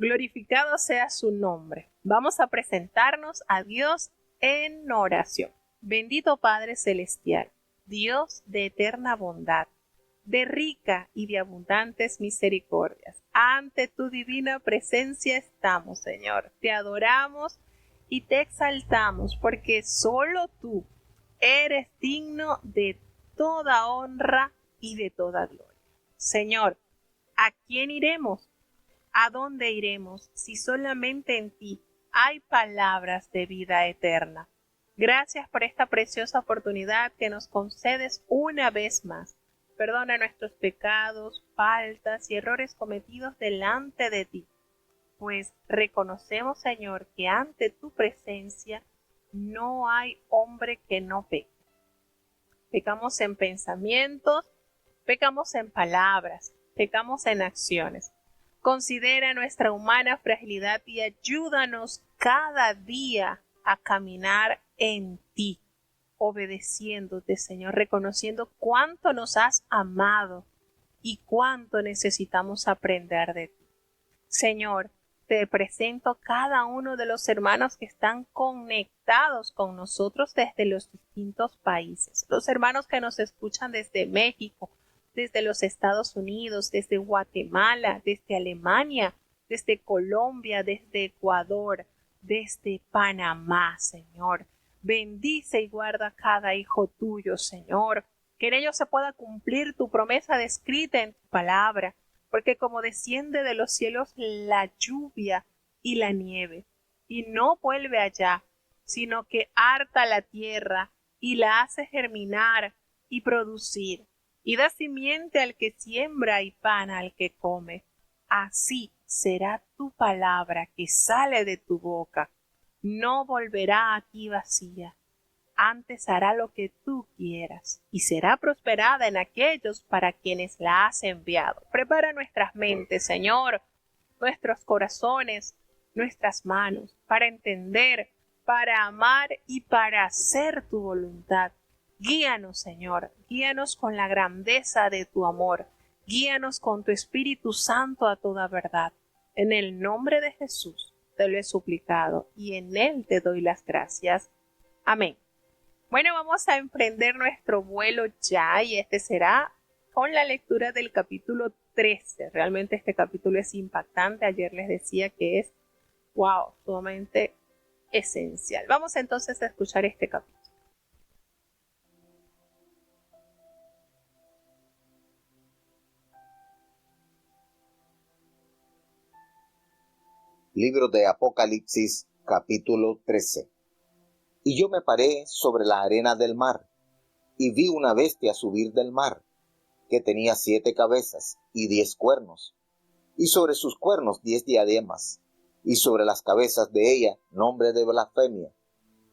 Glorificado sea su nombre. Vamos a presentarnos a Dios en oración. Bendito Padre Celestial, Dios de eterna bondad, de rica y de abundantes misericordias. Ante tu divina presencia estamos, Señor. Te adoramos y te exaltamos porque solo tú eres digno de toda honra y de toda gloria. Señor, ¿a quién iremos? ¿A dónde iremos si solamente en ti hay palabras de vida eterna? Gracias por esta preciosa oportunidad que nos concedes una vez más. Perdona nuestros pecados, faltas y errores cometidos delante de ti, pues reconocemos, Señor, que ante tu presencia no hay hombre que no peque. Pecamos en pensamientos, pecamos en palabras, pecamos en acciones. Considera nuestra humana fragilidad y ayúdanos cada día a caminar en ti, obedeciéndote, Señor, reconociendo cuánto nos has amado y cuánto necesitamos aprender de ti. Señor, te presento cada uno de los hermanos que están conectados con nosotros desde los distintos países, los hermanos que nos escuchan desde México, desde los Estados Unidos, desde Guatemala, desde Alemania, desde Colombia, desde Ecuador, desde Panamá, Señor. Bendice y guarda cada hijo tuyo, Señor, que en ellos se pueda cumplir tu promesa descrita en tu palabra, porque como desciende de los cielos la lluvia y la nieve, y no vuelve allá, sino que harta la tierra y la hace germinar y producir, y da simiente al que siembra y pan al que come. Así será tu palabra que sale de tu boca. No volverá a ti vacía. Antes hará lo que tú quieras y será prosperada en aquellos para quienes la has enviado. Prepara nuestras mentes, Señor, nuestros corazones, nuestras manos, para entender, para amar y para hacer tu voluntad. Guíanos, Señor, guíanos con la grandeza de tu amor, guíanos con tu Espíritu Santo a toda verdad. En el nombre de Jesús te lo he suplicado y en él te doy las gracias. Amén. Bueno, vamos a emprender nuestro vuelo ya y este será con la lectura del capítulo 13. Realmente este capítulo es impactante. Ayer les decía que es, sumamente esencial. Vamos entonces a escuchar este capítulo. Libro de Apocalipsis, capítulo 13. Y yo me paré sobre la arena del mar, y vi una bestia subir del mar, que tenía 7 cabezas y 10 cuernos, y sobre sus cuernos 10 diademas, y sobre las cabezas de ella nombre de blasfemia.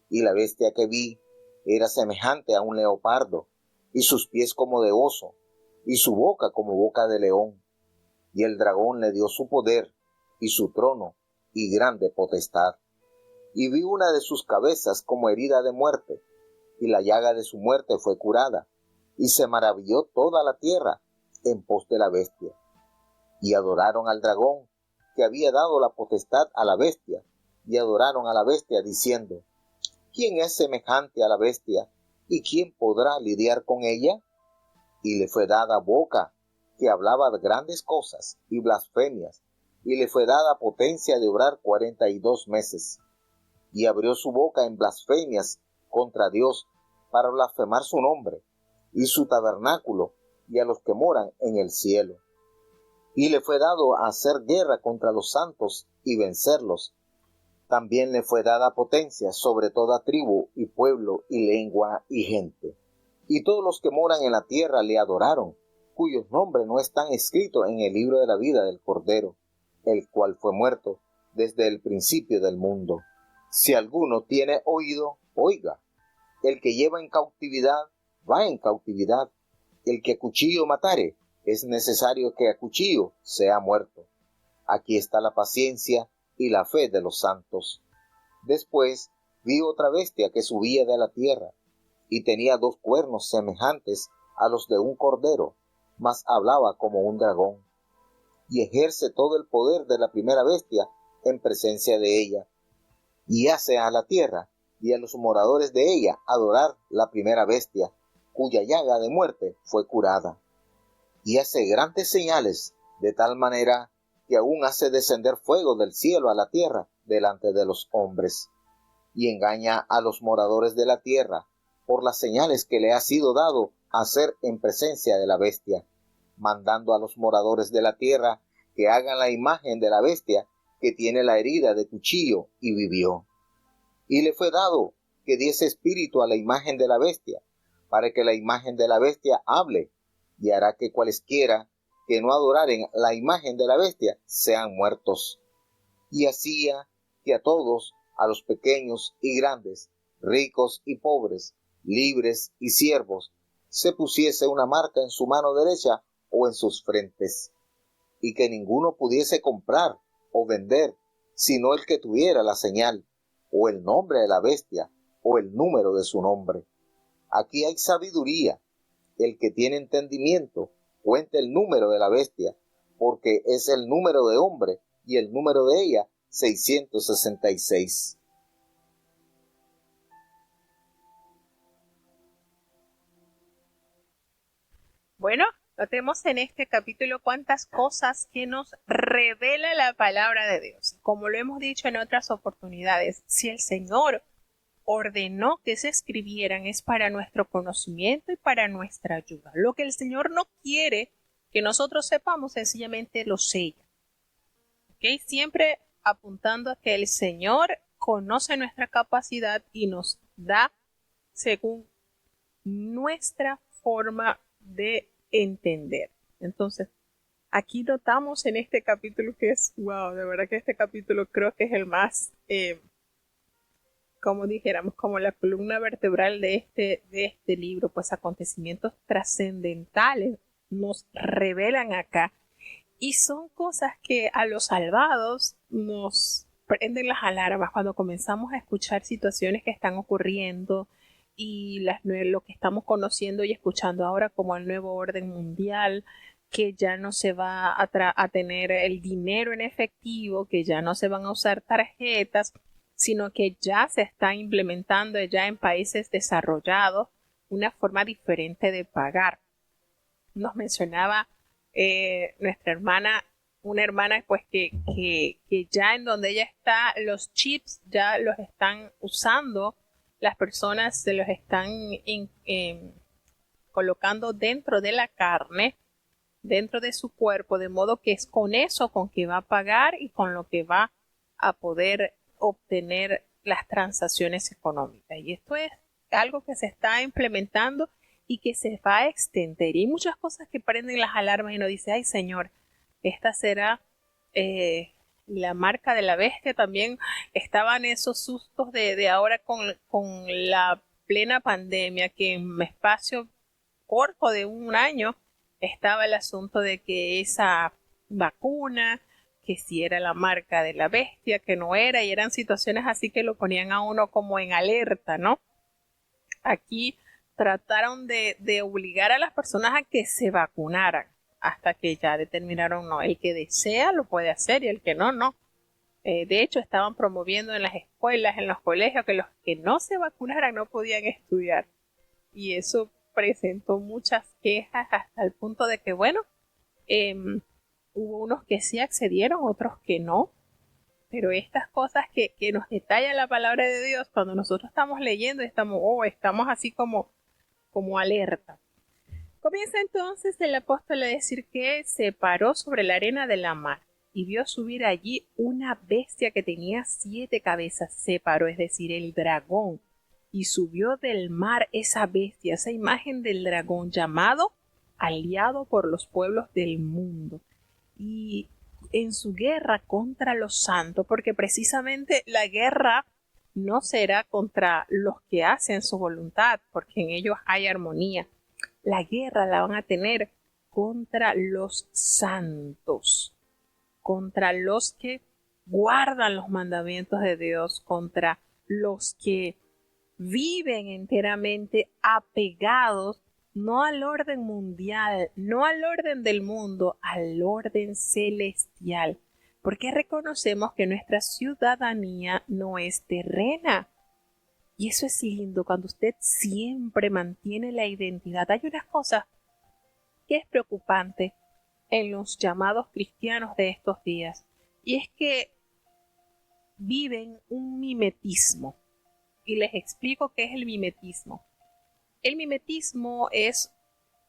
Y la bestia que vi era semejante a un leopardo, y sus pies como de oso, y su boca como boca de león. Y el dragón le dio su poder, y su trono, y grande potestad. Y vi una de sus cabezas como herida de muerte, y la llaga de su muerte fue curada, y se maravilló toda la tierra en pos de la bestia. Y adoraron al dragón, que había dado la potestad a la bestia, y adoraron a la bestia, diciendo: ¿Quién es semejante a la bestia, y quién podrá lidiar con ella? Y le fue dada boca, que hablaba grandes cosas y blasfemias, y le fue dada potencia de obrar 42 meses. Y abrió su boca en blasfemias contra Dios, para blasfemar su nombre, y su tabernáculo, y a los que moran en el cielo. Y le fue dado hacer guerra contra los santos, y vencerlos. También le fue dada potencia sobre toda tribu, y pueblo, y lengua, y gente. Y todos los que moran en la tierra le adoraron, cuyos nombres no están escritos en el libro de la vida del Cordero, el cual fue muerto desde el principio del mundo. Si alguno tiene oído, oiga. El que lleva en cautividad, va en cautividad. El que a cuchillo matare, es necesario que a cuchillo sea muerto. Aquí está la paciencia y la fe de los santos. Después vi otra bestia que subía de la tierra, y tenía 2 cuernos semejantes a los de un cordero, mas hablaba como un dragón. y ejerce todo el poder de la primera bestia en presencia de ella, y hace a la tierra y a los moradores de ella adorar la primera bestia, cuya llaga de muerte fue curada, y hace grandes señales, de tal manera que aún hace descender fuego del cielo a la tierra delante de los hombres, y engaña a los moradores de la tierra por las señales que le ha sido dado hacer en presencia de la bestia, mandando a los moradores de la tierra que hagan la imagen de la bestia que tiene la herida de cuchillo y vivió. Y le fue dado que diese espíritu a la imagen de la bestia, para que la imagen de la bestia hable, y hará que cualesquiera que no adoraren la imagen de la bestia sean muertos. Y hacía que a todos, a los pequeños y grandes, ricos y pobres, libres y siervos, se pusiese una marca en su mano derecha o en sus frentes, y que ninguno pudiese comprar o vender, sino el que tuviera la señal, o el nombre de la bestia, o el número de su nombre. Aquí hay sabiduría. El que tiene entendimiento, cuente el número de la bestia, porque es el número de hombre, y el número de ella, 666. Bueno, notemos en este capítulo cuántas cosas que nos revela la palabra de Dios. Como lo hemos dicho en otras oportunidades, si el Señor ordenó que se escribieran es para nuestro conocimiento y para nuestra ayuda. Lo que el Señor no quiere que nosotros sepamos, sencillamente lo sella. ¿Okay? Siempre apuntando a que el Señor conoce nuestra capacidad y nos da según nuestra forma de entender. Entonces, aquí notamos en este capítulo que es, wow, de verdad que este capítulo creo que es el más, como dijéramos, como la columna vertebral de este libro, pues acontecimientos trascendentales nos revelan acá y son cosas que a los salvados nos prenden las alarmas cuando comenzamos a escuchar situaciones que están ocurriendo y lo que estamos conociendo y escuchando ahora como el nuevo orden mundial, que ya no se va a tener el dinero en efectivo, que ya no se van a usar tarjetas, sino que ya se está implementando ya en países desarrollados una forma diferente de pagar. Nos mencionaba nuestra hermana, una hermana pues que ya en donde ella está, los chips ya los están usando, las personas se los están colocando dentro de la carne, dentro de su cuerpo, de modo que es con eso con que va a pagar y con lo que va a poder obtener las transacciones económicas. Y esto es algo que se está implementando y que se va a extender. Y hay muchas cosas que prenden las alarmas y uno dice, ay Señor, esta será la marca de la bestia. También estaban esos sustos de ahora con la plena pandemia, que en espacio corto de un año estaba el asunto de que esa vacuna, que si era la marca de la bestia, que no era, y eran situaciones así que lo ponían a uno como en alerta, ¿no? Aquí trataron de obligar a las personas a que se vacunaran, hasta que ya determinaron, no, el que desea lo puede hacer y el que no, no. De hecho, estaban promoviendo en las escuelas, en los colegios, que los que no se vacunaran no podían estudiar. Y eso presentó muchas quejas hasta el punto de que, bueno, hubo unos que sí accedieron, otros que no. Pero estas cosas que nos detalla la palabra de Dios, cuando nosotros estamos leyendo, estamos así como alerta. Comienza entonces el apóstol a decir que se paró sobre la arena de la mar y vio subir allí una bestia que tenía 7 cabezas. Se paró, es decir, el dragón, y subió del mar esa bestia, esa imagen del dragón, llamado aliado por los pueblos del mundo, y en su guerra contra los santos, porque precisamente la guerra no será contra los que hacen su voluntad, porque en ellos hay armonía. La guerra la van a tener contra los santos, contra los que guardan los mandamientos de Dios, contra los que viven enteramente apegados no al orden mundial, no al orden del mundo, al orden celestial, porque reconocemos que nuestra ciudadanía no es terrena. Y eso es lindo cuando usted siempre mantiene la identidad. Hay una cosa que es preocupante en los llamados cristianos de estos días, y es que viven un mimetismo. Y les explico qué es el mimetismo. El mimetismo es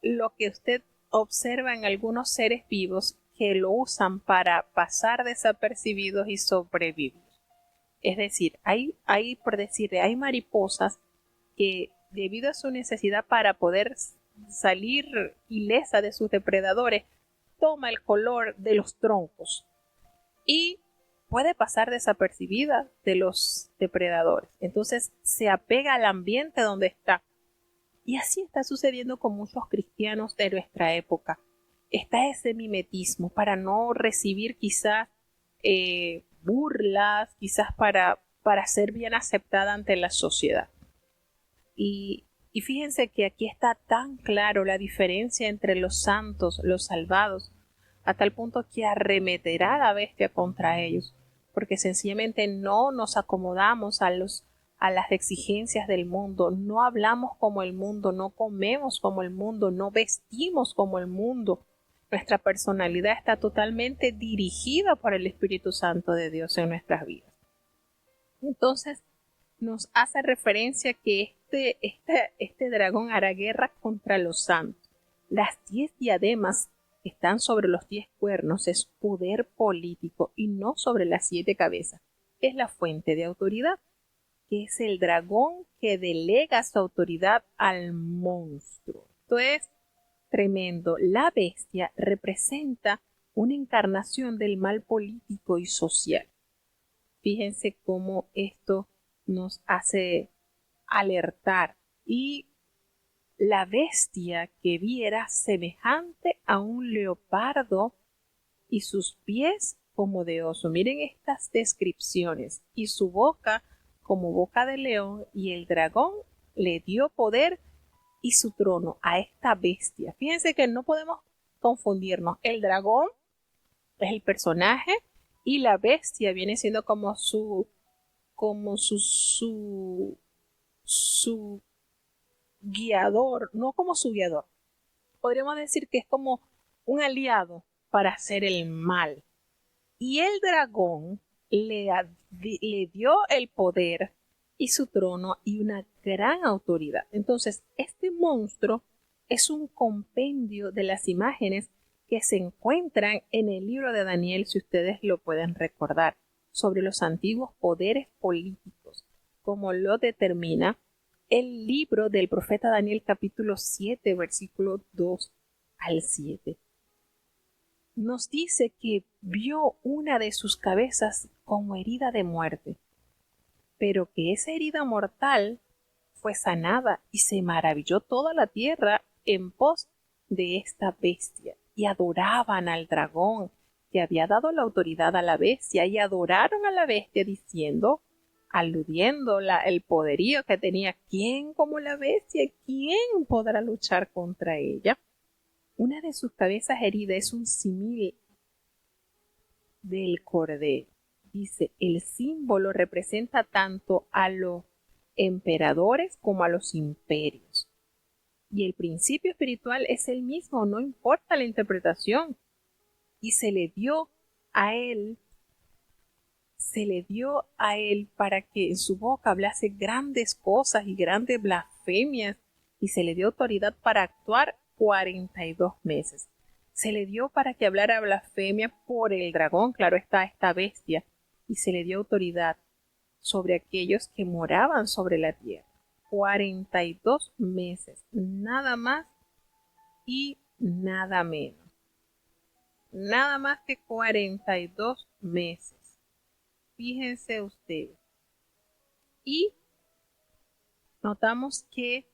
lo que usted observa en algunos seres vivos que lo usan para pasar desapercibidos y sobrevivir. Es decir, hay mariposas que, debido a su necesidad para poder salir ilesa de sus depredadores, toma el color de los troncos y puede pasar desapercibida de los depredadores. Entonces se apega al ambiente donde está. Y así está sucediendo con muchos cristianos de nuestra época. Está ese mimetismo para no recibir quizás burlas, quizás para ser bien aceptada ante la sociedad. Y fíjense que aquí está tan claro la diferencia entre los santos, los salvados, a tal punto que arremeterá la bestia contra ellos, porque sencillamente no nos acomodamos a las exigencias del mundo, no hablamos como el mundo, no comemos como el mundo, no vestimos como el mundo. Nuestra personalidad está totalmente dirigida por el Espíritu Santo de Dios en nuestras vidas. Entonces, nos hace referencia que este dragón hará guerra contra los santos. Las 10 diademas que están sobre los 10 cuernos es poder político y no sobre las 7 cabezas. Es la fuente de autoridad, que es el dragón que delega su autoridad al monstruo. Esto es tremendo. La bestia representa una encarnación del mal político y social. Fíjense cómo esto nos hace alertar. Y la bestia que vi era semejante a un leopardo y sus pies como de oso. Miren estas descripciones. Y su boca como boca de león, y el dragón le dio poder y su trono a esta bestia. Fíjense que no podemos confundirnos. El dragón es el personaje y la bestia viene siendo como su guiador, no como su guiador. Podríamos decir que es como un aliado para hacer el mal. Y el dragón le dio el poder y su trono y una gran autoridad. Entonces, este monstruo es un compendio de las imágenes que se encuentran en el libro de Daniel, si ustedes lo pueden recordar, sobre los antiguos poderes políticos, como lo determina el libro del profeta Daniel, capítulo 7, versículo 2 al 7. Nos dice que vio una de sus cabezas como herida de muerte, pero que esa herida mortal fue sanada y se maravilló toda la tierra en pos de esta bestia, y adoraban al dragón que había dado la autoridad a la bestia, y adoraron a la bestia diciendo, aludiendo el poderío que tenía, ¿quién como la bestia? ¿Quién podrá luchar contra ella? Una de sus cabezas heridas es un símil del cordero. Dice, el símbolo representa tanto a los emperadores como a los imperios. Y el principio espiritual es el mismo, no importa la interpretación. Y se le dio a él para que en su boca hablase grandes cosas y grandes blasfemias, y se le dio autoridad para actuar 42 meses. Se le dio para que hablara blasfemia por el dragón, claro está, esta bestia, y se le dio autoridad sobre aquellos que moraban sobre la tierra. 42 meses, nada más y nada menos. Nada más que 42 meses. Fíjense ustedes. Y notamos que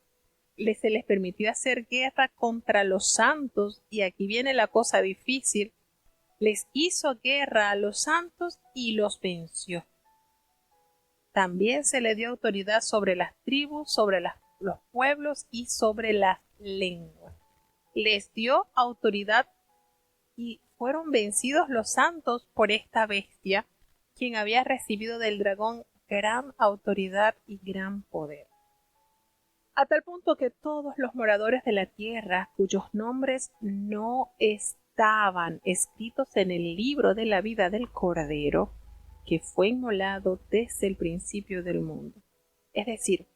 se les permitió hacer guerra contra los santos, y aquí viene la cosa difícil. Les hizo guerra a los santos y los venció. También se le dio autoridad sobre las tribus, sobre los pueblos y sobre las lenguas. Les dio autoridad y fueron vencidos los santos por esta bestia, quien había recibido del dragón gran autoridad y gran poder. A tal punto que todos los moradores de la tierra, cuyos nombres no estaban escritos en el libro de la vida del Cordero, que fue inmolado desde el principio del mundo. Es decir,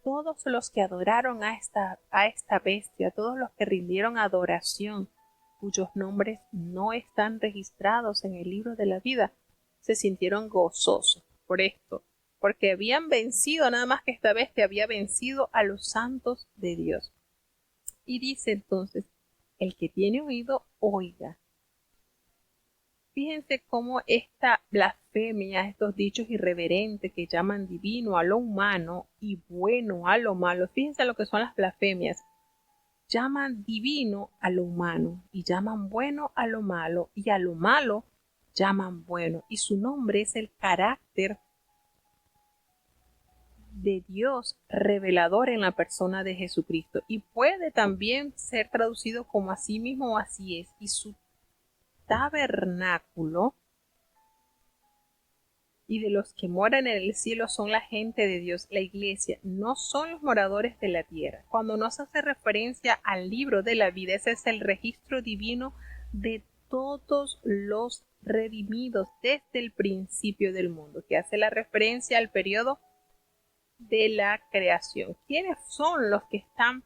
todos los que adoraron a esta bestia, todos los que rindieron adoración, cuyos nombres no están registrados en el libro de la vida, se sintieron gozosos por esto, porque habían vencido, nada más que esta bestia había vencido a los santos de Dios. Y dice entonces, el que tiene oído, oiga. Fíjense cómo esta blasfemia, estos dichos irreverentes que llaman divino a lo humano y bueno a lo malo, fíjense lo que son las blasfemias. Llaman divino a lo humano y llaman bueno a lo malo y a lo malo llaman bueno. Y su nombre es el carácter de Dios revelador en la persona de Jesucristo. Y puede también ser traducido como así mismo o así es. Y su tabernáculo y de los que moran en el cielo son la gente de Dios, la iglesia, no son los moradores de la tierra. Cuando nos hace referencia al libro de la vida, ese es el registro divino de todos los redimidos desde el principio del mundo, que hace la referencia al periodo de la creación. ¿Quiénes son los que están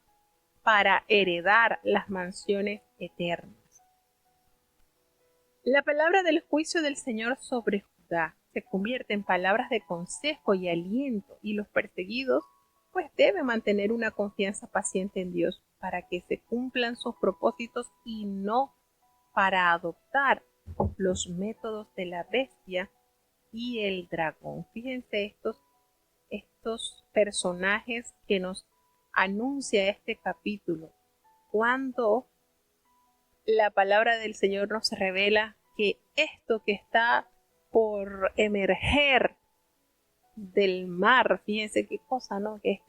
para heredar las mansiones eternas? La palabra del juicio del Señor sobre Judá se convierte en palabras de consejo y aliento, y los perseguidos pues deben mantener una confianza paciente en Dios para que se cumplan sus propósitos y no para adoptar los métodos de la bestia y el dragón. Fíjense estos personajes que nos anuncia este capítulo, cuando la palabra del Señor nos revela que esto que está por emerger del mar, fíjense qué cosa, ¿no? Que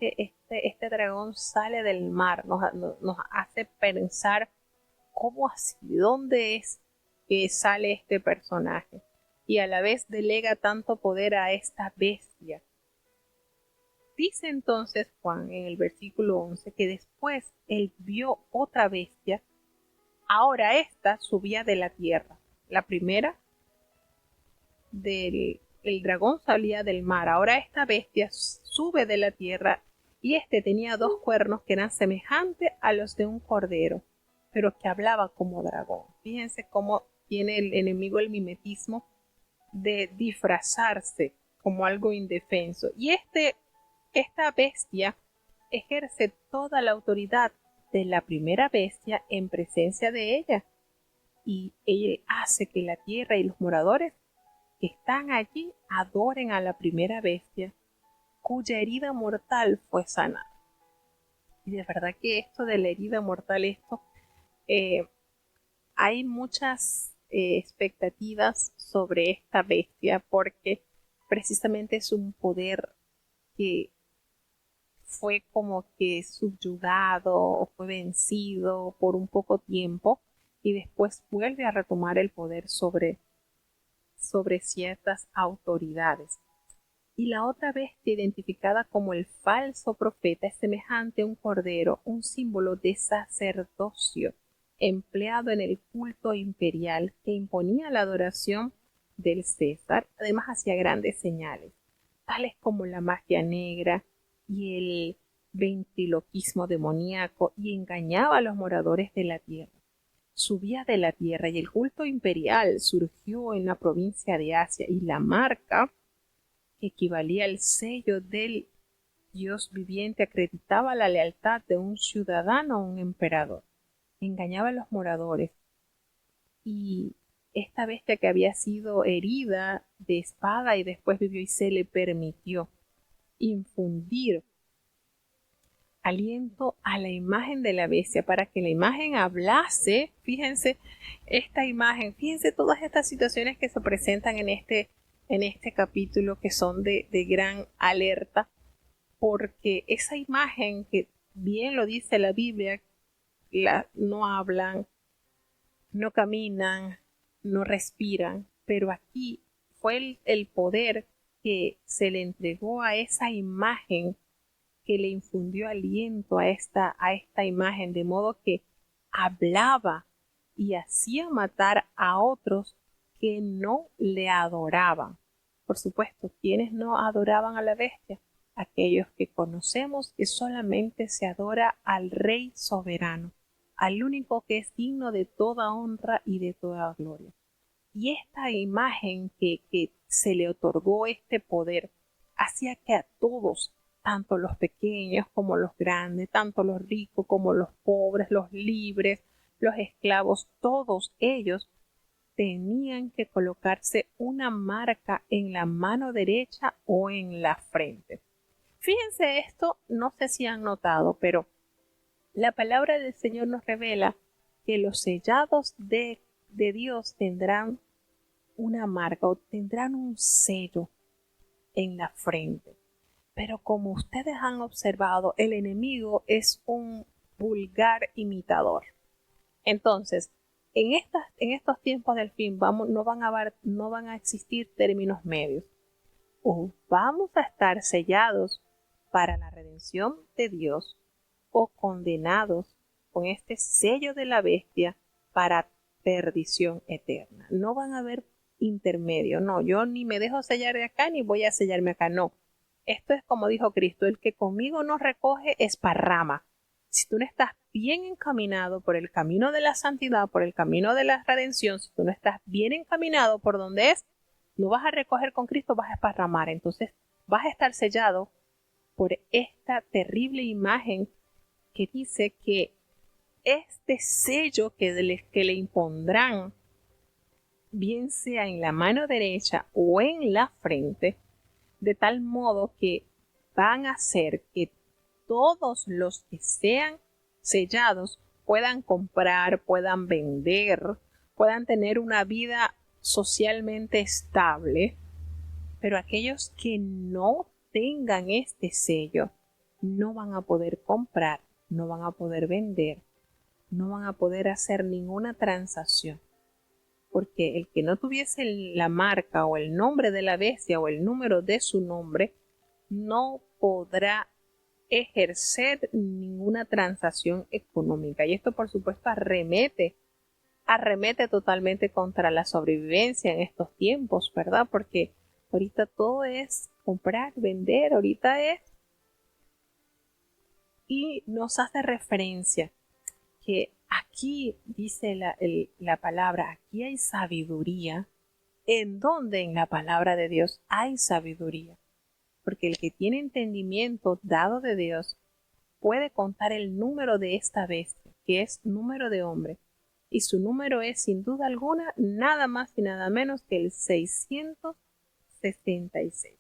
este dragón sale del mar, nos hace pensar cómo así, dónde es que sale este personaje, y a la vez delega tanto poder a esta bestia. Dice entonces Juan en el versículo 11 que después él vio otra bestia. Ahora esta subía de la tierra. La primera el dragón salía del mar. Ahora esta bestia sube de la tierra y tenía 2 cuernos que eran semejantes a los de un cordero, pero que hablaba como dragón. Fíjense cómo tiene el enemigo el mimetismo de disfrazarse como algo indefenso. Y esta bestia ejerce toda la autoridad de la primera bestia en presencia de ella, y él hace que la tierra y los moradores que están allí adoren a la primera bestia, cuya herida mortal fue sanada. Y de verdad que esto de la herida mortal, hay muchas expectativas sobre esta bestia, porque precisamente es un poder que fue como que subyugado o fue vencido por un poco tiempo y después vuelve a retomar el poder sobre ciertas autoridades. Y la otra bestia, identificada como el falso profeta, es semejante a un cordero, un símbolo de sacerdocio empleado en el culto imperial que imponía la adoración del César. Además hacía grandes señales, tales como la magia negra y el ventriloquismo demoníaco, y engañaba a los moradores de la tierra. Subía de la tierra, y el culto imperial surgió en la provincia de Asia, y la marca, que equivalía al sello del Dios viviente, acreditaba la lealtad de un ciudadano a un emperador. Engañaba a los moradores, y esta bestia que había sido herida de espada y después vivió, y se le permitió infundir aliento a la imagen de la bestia para que la imagen hablase. Fíjense esta imagen, fíjense todas estas situaciones que se presentan en este capítulo, que son de gran alerta, porque esa imagen que bien lo dice la Biblia, no hablan, no caminan, no respiran, pero aquí fue el poder que se le entregó a esa imagen, que le infundió aliento a esta imagen, de modo que hablaba y hacía matar a otros que no le adoraban. Por supuesto, ¿quiénes no adoraban a la bestia? Aquellos que conocemos que solamente se adora al Rey soberano, al único que es digno de toda honra y de toda gloria. Y esta imagen que se le otorgó este poder hacía que a todos, tanto los pequeños como los grandes, tanto los ricos como los pobres, los libres, los esclavos, todos ellos tenían que colocarse una marca en la mano derecha o en la frente. Fíjense esto, no sé si han notado, pero la palabra del Señor nos revela que los sellados de Dios tendrán una marca o tendrán un sello en la frente. Pero como ustedes han observado, el enemigo es un vulgar imitador. Entonces, en estos tiempos del fin no van a existir términos medios. O vamos a estar sellados para la redención de Dios, o condenados con este sello de la bestia para perdición eterna. No van a haber intermedio. No, yo ni me dejo sellar de acá ni voy a sellarme acá. No. Esto es como dijo Cristo: el que conmigo no recoge esparrama. Si tú no estás bien encaminado por el camino de la santidad, por el camino de la redención, si tú no estás bien encaminado por donde es, no vas a recoger con Cristo, vas a esparramar. Entonces vas a estar sellado por esta terrible imagen que dice que este sello que le impondrán, bien sea en la mano derecha o en la frente, de tal modo que van a hacer que todos los que sean sellados puedan comprar, puedan vender, puedan tener una vida socialmente estable, pero aquellos que no tengan este sello no van a poder comprar, no van a poder vender, no van a poder hacer ninguna transacción, porque el que no tuviese la marca o el nombre de la bestia o el número de su nombre no podrá ejercer ninguna transacción económica. Y esto, por supuesto, arremete totalmente contra la sobrevivencia en estos tiempos, ¿verdad? Porque ahorita todo es comprar, vender, ahorita es. Y nos hace referencia que aquí dice la palabra, aquí hay sabiduría. ¿En dónde? En la palabra de Dios hay sabiduría. Porque el que tiene entendimiento dado de Dios puede contar el número de esta bestia, que es número de hombre, y su número es sin duda alguna nada más y nada menos que el 666.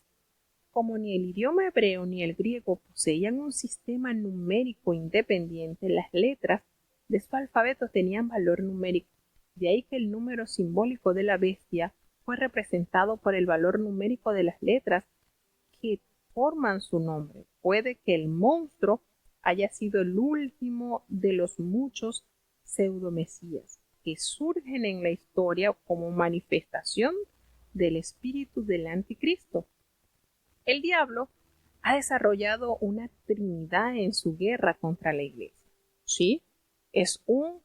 Como ni el idioma hebreo ni el griego poseían un sistema numérico independiente, las letras de su alfabeto tenían valor numérico, de ahí que el número simbólico de la bestia fue representado por el valor numérico de las letras que forman su nombre. Puede que el monstruo haya sido el último de los muchos pseudomesías que surgen en la historia como manifestación del espíritu del anticristo. El diablo ha desarrollado una trinidad en su guerra contra la iglesia. ¿Sí? Es un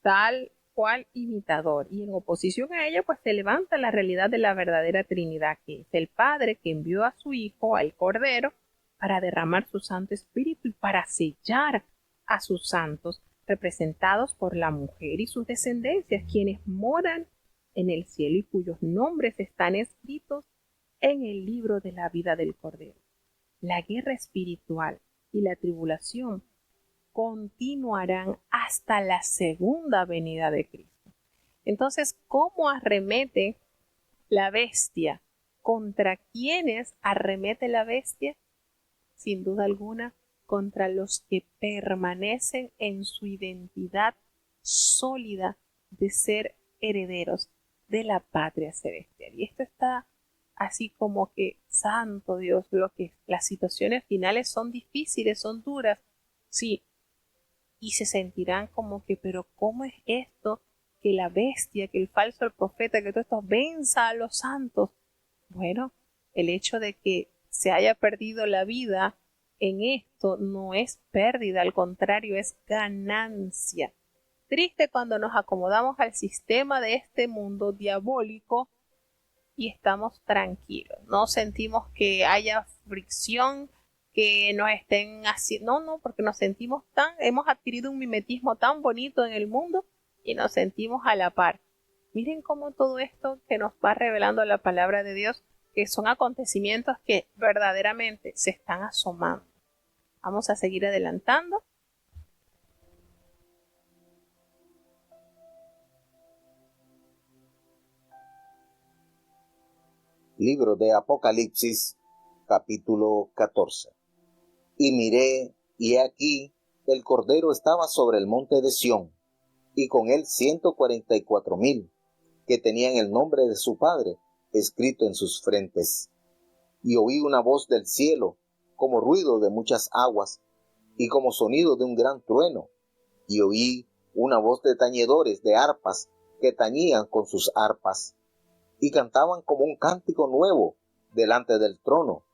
tal cual imitador, y en oposición a ella pues se levanta la realidad de la verdadera Trinidad, que es el Padre que envió a su Hijo, al Cordero, para derramar su Santo Espíritu y para sellar a sus santos, representados por la mujer y sus descendencias, quienes moran en el cielo y cuyos nombres están escritos en el libro de la vida del Cordero. La guerra espiritual y la tribulación continuarán hasta la segunda venida de Cristo. Entonces, ¿cómo arremete la bestia? ¿Contra quiénes arremete la bestia? Sin duda alguna, contra los que permanecen en su identidad sólida de ser herederos de la patria celestial. Y esto está así como que, santo Dios, las situaciones finales son difíciles, son duras, Sí, y se sentirán como que, pero ¿cómo es esto? Que la bestia, que el falso profeta, que todo esto venza a los santos. Bueno, el hecho de que se haya perdido la vida en esto no es pérdida, al contrario, es ganancia. Triste cuando nos acomodamos al sistema de este mundo diabólico y estamos tranquilos. No sentimos que haya fricción, que nos estén haciendo, no, porque nos sentimos hemos adquirido un mimetismo tan bonito en el mundo y nos sentimos a la par. Miren cómo todo esto que nos va revelando la palabra de Dios, que son acontecimientos que verdaderamente se están asomando. Vamos a seguir adelantando. Libro de Apocalipsis, capítulo 14. Y miré, y he aquí, el Cordero estaba sobre el monte de Sión, y con él 144,000, que tenían el nombre de su Padre escrito en sus frentes. Y oí una voz del cielo, como ruido de muchas aguas, y como sonido de un gran trueno. Y oí una voz de tañedores de arpas, que tañían con sus arpas, y cantaban como un cántico nuevo delante del trono,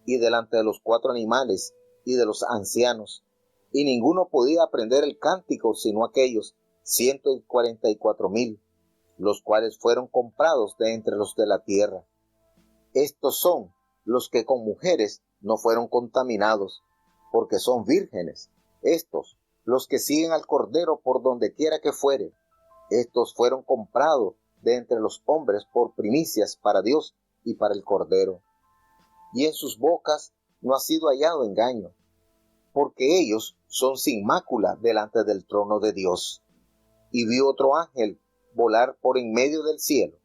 y delante de los 4 animales, y de los ancianos, y ninguno podía aprender el cántico sino aquellos 144,000, los cuales fueron comprados de entre los de la tierra. Estos son los que con mujeres no fueron contaminados, porque son vírgenes. Estos, los que siguen al Cordero por donde quiera que fuere. Estos fueron comprados de entre los hombres por primicias para Dios y para el Cordero. Y en sus bocas no ha sido hallado engaño, porque ellos son sin mácula delante del trono de Dios. Y vi otro ángel volar por en medio del cielo,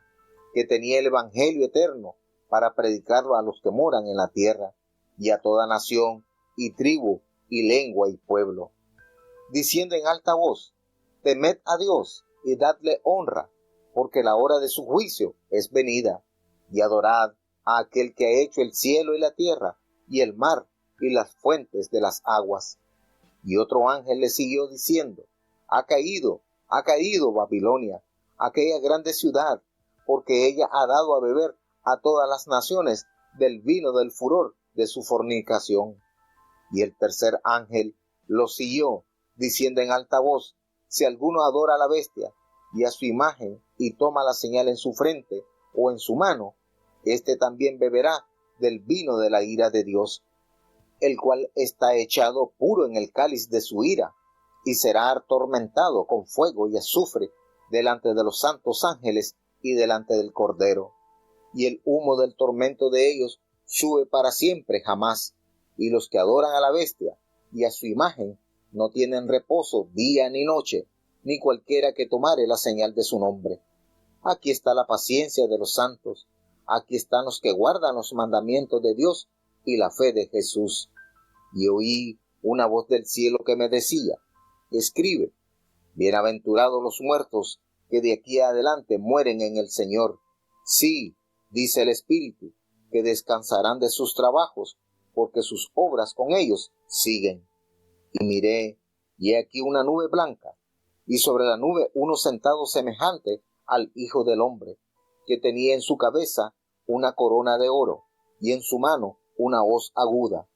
que tenía el evangelio eterno para predicarlo a los que moran en la tierra, y a toda nación, y tribu, y lengua, y pueblo, diciendo en alta voz: temed a Dios, y dadle honra, porque la hora de su juicio es venida, y adorad a aquel que ha hecho el cielo y la tierra, y el mar, y las fuentes de las aguas. Y otro ángel le siguió diciendo: ha caído Babilonia, aquella grande ciudad, porque ella ha dado a beber a todas las naciones del vino del furor de su fornicación. Y el tercer ángel lo siguió, diciendo en alta voz: si alguno adora a la bestia y a su imagen, y toma la señal en su frente o en su mano, éste también beberá del vino de la ira de Dios, el cual está echado puro en el cáliz de su ira, y será atormentado con fuego y azufre delante de los santos ángeles y delante del Cordero. Y el humo del tormento de ellos sube para siempre jamás, y los que adoran a la bestia y a su imagen no tienen reposo día ni noche, ni cualquiera que tomare la señal de su nombre. Aquí está la paciencia de los santos, aquí están los que guardan los mandamientos de Dios y la fe de Jesús. Y oí una voz del cielo que me decía: escribe, bienaventurados los muertos que de aquí adelante mueren en el Señor. Sí, dice el Espíritu, que descansarán de sus trabajos, porque sus obras con ellos siguen. Y miré, y he aquí una nube blanca, y sobre la nube uno sentado semejante al Hijo del Hombre, que tenía en su cabeza una corona de oro, y en su mano una hoz aguda.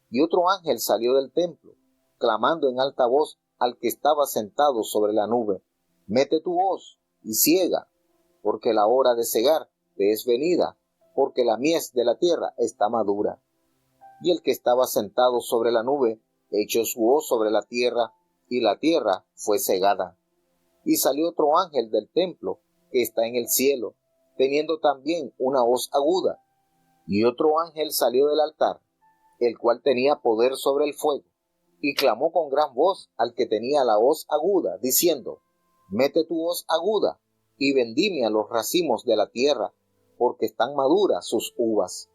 Y otro ángel salió del templo, clamando en alta voz al que estaba sentado sobre la nube: mete tu hoz y ciega, porque la hora de cegar te es venida, porque la mies de la tierra está madura. Y el que estaba sentado sobre la nube echó su hoz sobre la tierra, y la tierra fue cegada. Y salió otro ángel del templo que está en el cielo, teniendo también una hoz aguda. Y otro ángel salió del altar, el cual tenía poder sobre el fuego, y clamó con gran voz al que tenía la hoz aguda, diciendo: mete tu hoz aguda, y vendimia los racimos de la tierra, porque están maduras sus uvas.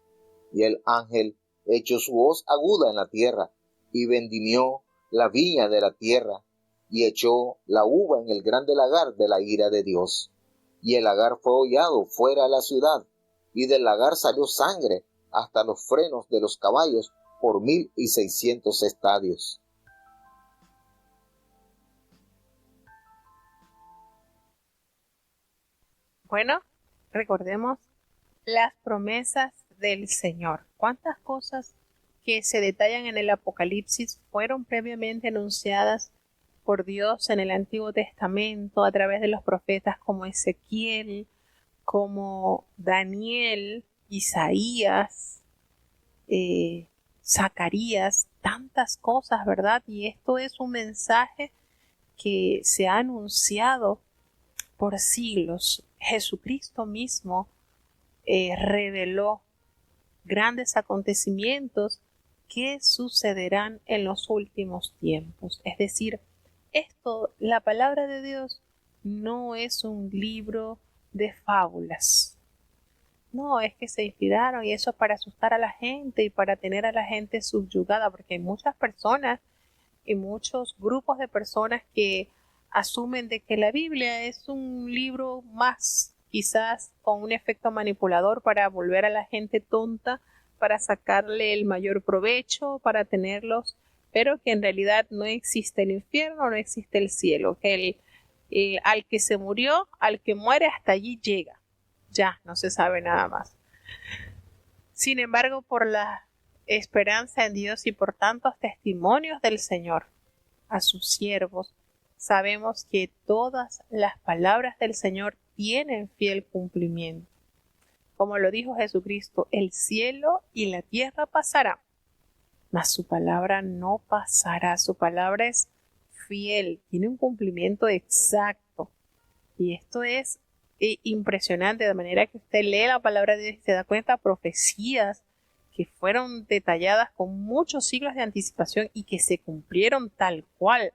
Y el ángel echó su hoz aguda en la tierra, y vendimió la viña de la tierra, y echó la uva en el grande lagar de la ira de Dios. Y el lagar fue hollado fuera de la ciudad, y del lagar salió sangre hasta los frenos de los caballos por 1,600 estadios. Bueno, recordemos las promesas del Señor. ¿Cuántas cosas que se detallan en el Apocalipsis fueron previamente anunciadas por Dios en el Antiguo Testamento a través de los profetas como Ezequiel, como Daniel, Isaías, Zacarías, tantas cosas, ¿verdad? Y esto es un mensaje que se ha anunciado por siglos. Jesucristo mismo reveló grandes acontecimientos que sucederán en los últimos tiempos. Es decir, la palabra de Dios no es un libro de fábulas. No, es que se inspiraron y eso es para asustar a la gente y para tener a la gente subyugada, porque hay muchas personas y muchos grupos de personas que asumen de que la Biblia es un libro más, quizás con un efecto manipulador para volver a la gente tonta, para sacarle el mayor provecho, para tenerlos, pero que en realidad no existe el infierno, no existe el cielo, que al que se murió, al que muere, hasta allí llega. Ya, no se sabe nada más. Sin embargo, por la esperanza en Dios y por tantos testimonios del Señor a sus siervos, sabemos que todas las palabras del Señor tienen fiel cumplimiento. Como lo dijo Jesucristo, el cielo y la tierra pasarán, mas su palabra no pasará. Su palabra es fiel, tiene un cumplimiento exacto. Y esto es impresionante, de manera que usted lee la palabra de Dios y se da cuenta profecías que fueron detalladas con muchos siglos de anticipación y que se cumplieron tal cual.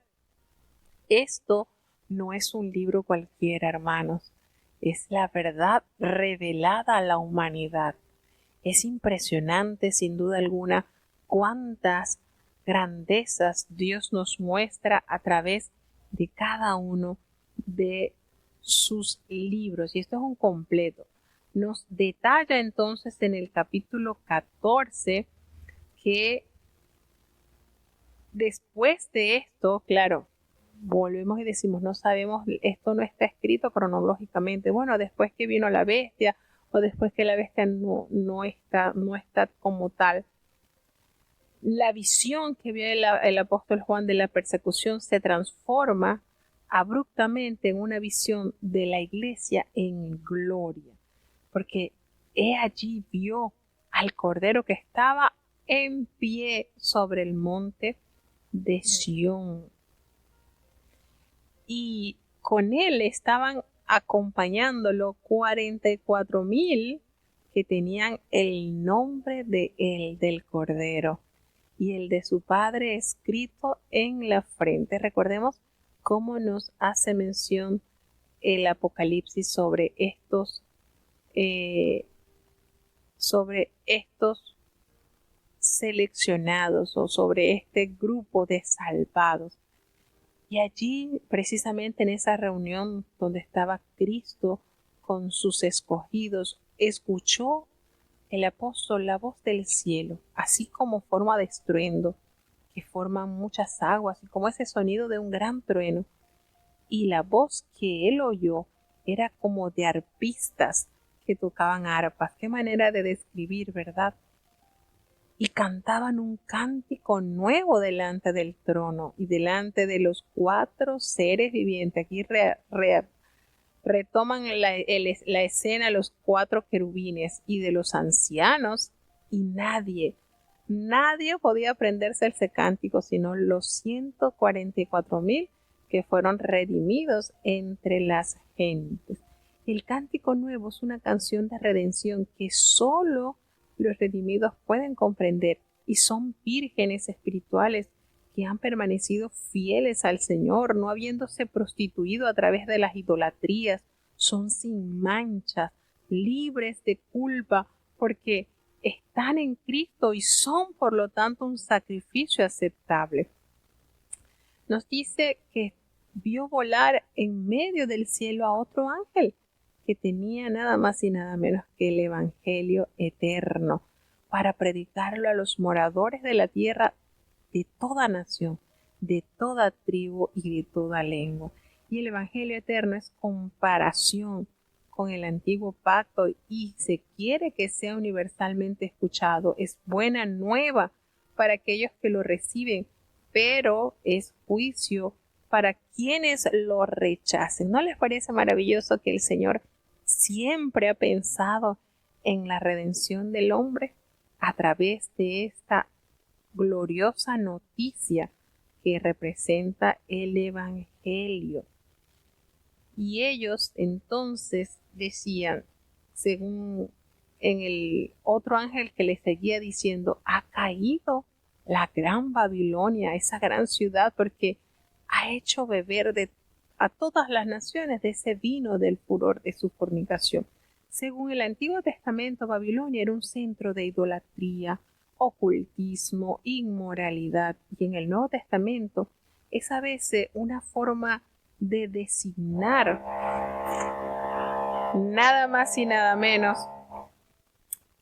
Esto no es un libro cualquiera, hermanos. Es la verdad revelada a la humanidad. Es impresionante, sin duda alguna, cuántas grandezas Dios nos muestra a través de cada uno de sus libros. Y esto es un completo. Nos detalla entonces en el capítulo 14 que después de esto, claro, volvemos y decimos, no sabemos, esto no está escrito cronológicamente. Bueno, después que vino la bestia o después que la bestia no está como tal. La visión que vio el apóstol Juan de la persecución se transforma abruptamente en una visión de la iglesia en gloria, porque he allí vio al Cordero que estaba en pie sobre el monte de Sión. Y con él estaban acompañándolo 44,000 que tenían el nombre del Cordero y el de su Padre escrito en la frente. Recordemos cómo nos hace mención el Apocalipsis sobre estos seleccionados o sobre este grupo de salvados. Y allí, precisamente en esa reunión donde estaba Cristo con sus escogidos, escuchó el apóstol la voz del cielo, así como forma de estruendo, que forman muchas aguas, y como ese sonido de un gran trueno. Y la voz que él oyó era como de arpistas que tocaban arpas. Qué manera de describir, ¿verdad? Y cantaban un cántico nuevo delante del trono y delante de los 4 seres vivientes. Aquí retoman la escena los 4 querubines y de los ancianos, y nadie podía aprenderse ese cántico sino los 144,000 que fueron redimidos entre las gentes. El cántico nuevo es una canción de redención que solo los redimidos pueden comprender, y son vírgenes espirituales que han permanecido fieles al Señor, no habiéndose prostituido a través de las idolatrías. Son sin manchas, libres de culpa, porque están en Cristo y son por lo tanto un sacrificio aceptable. Nos dice que vio volar en medio del cielo a otro ángel que tenía nada más y nada menos que el Evangelio eterno para predicarlo a los moradores de la tierra de toda nación, de toda tribu y de toda lengua. Y el Evangelio eterno es comparación con el antiguo pacto y se quiere que sea universalmente escuchado. Es buena nueva para aquellos que lo reciben, pero es juicio para quienes lo rechacen. ¿No les parece maravilloso que el Señor siempre ha pensado en la redención del hombre a través de esta gloriosa noticia que representa el Evangelio? Y ellos entonces decían, según en el otro ángel que les seguía diciendo, ha caído la gran Babilonia, esa gran ciudad, porque ha hecho beber a todas las naciones de ese vino del furor de su fornicación. Según el Antiguo Testamento, Babilonia era un centro de idolatría, ocultismo, inmoralidad, y en el Nuevo Testamento es a veces una forma de designar nada más y nada menos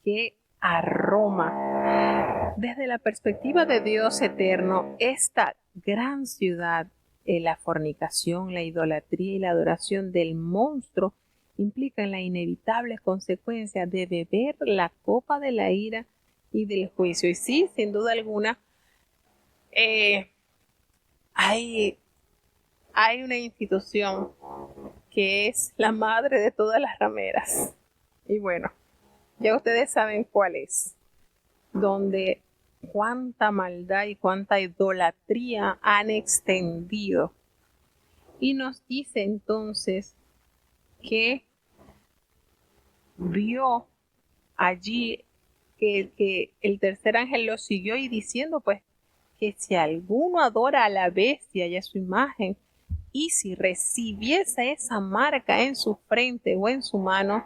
que a Roma. Desde la perspectiva de Dios eterno, esta gran ciudad, la fornicación, la idolatría y la adoración del monstruo implican la inevitable consecuencia de beber la copa de la ira y del juicio. Y sí, sin duda alguna, hay una institución que es la madre de todas las rameras. Y bueno, ya ustedes saben cuál es. Donde cuánta maldad y cuánta idolatría han extendido. Y nos dice entonces que vio allí que el tercer ángel lo siguió y diciendo pues que si alguno adora a la bestia y a su imagen, y si recibiese esa marca en su frente o en su mano,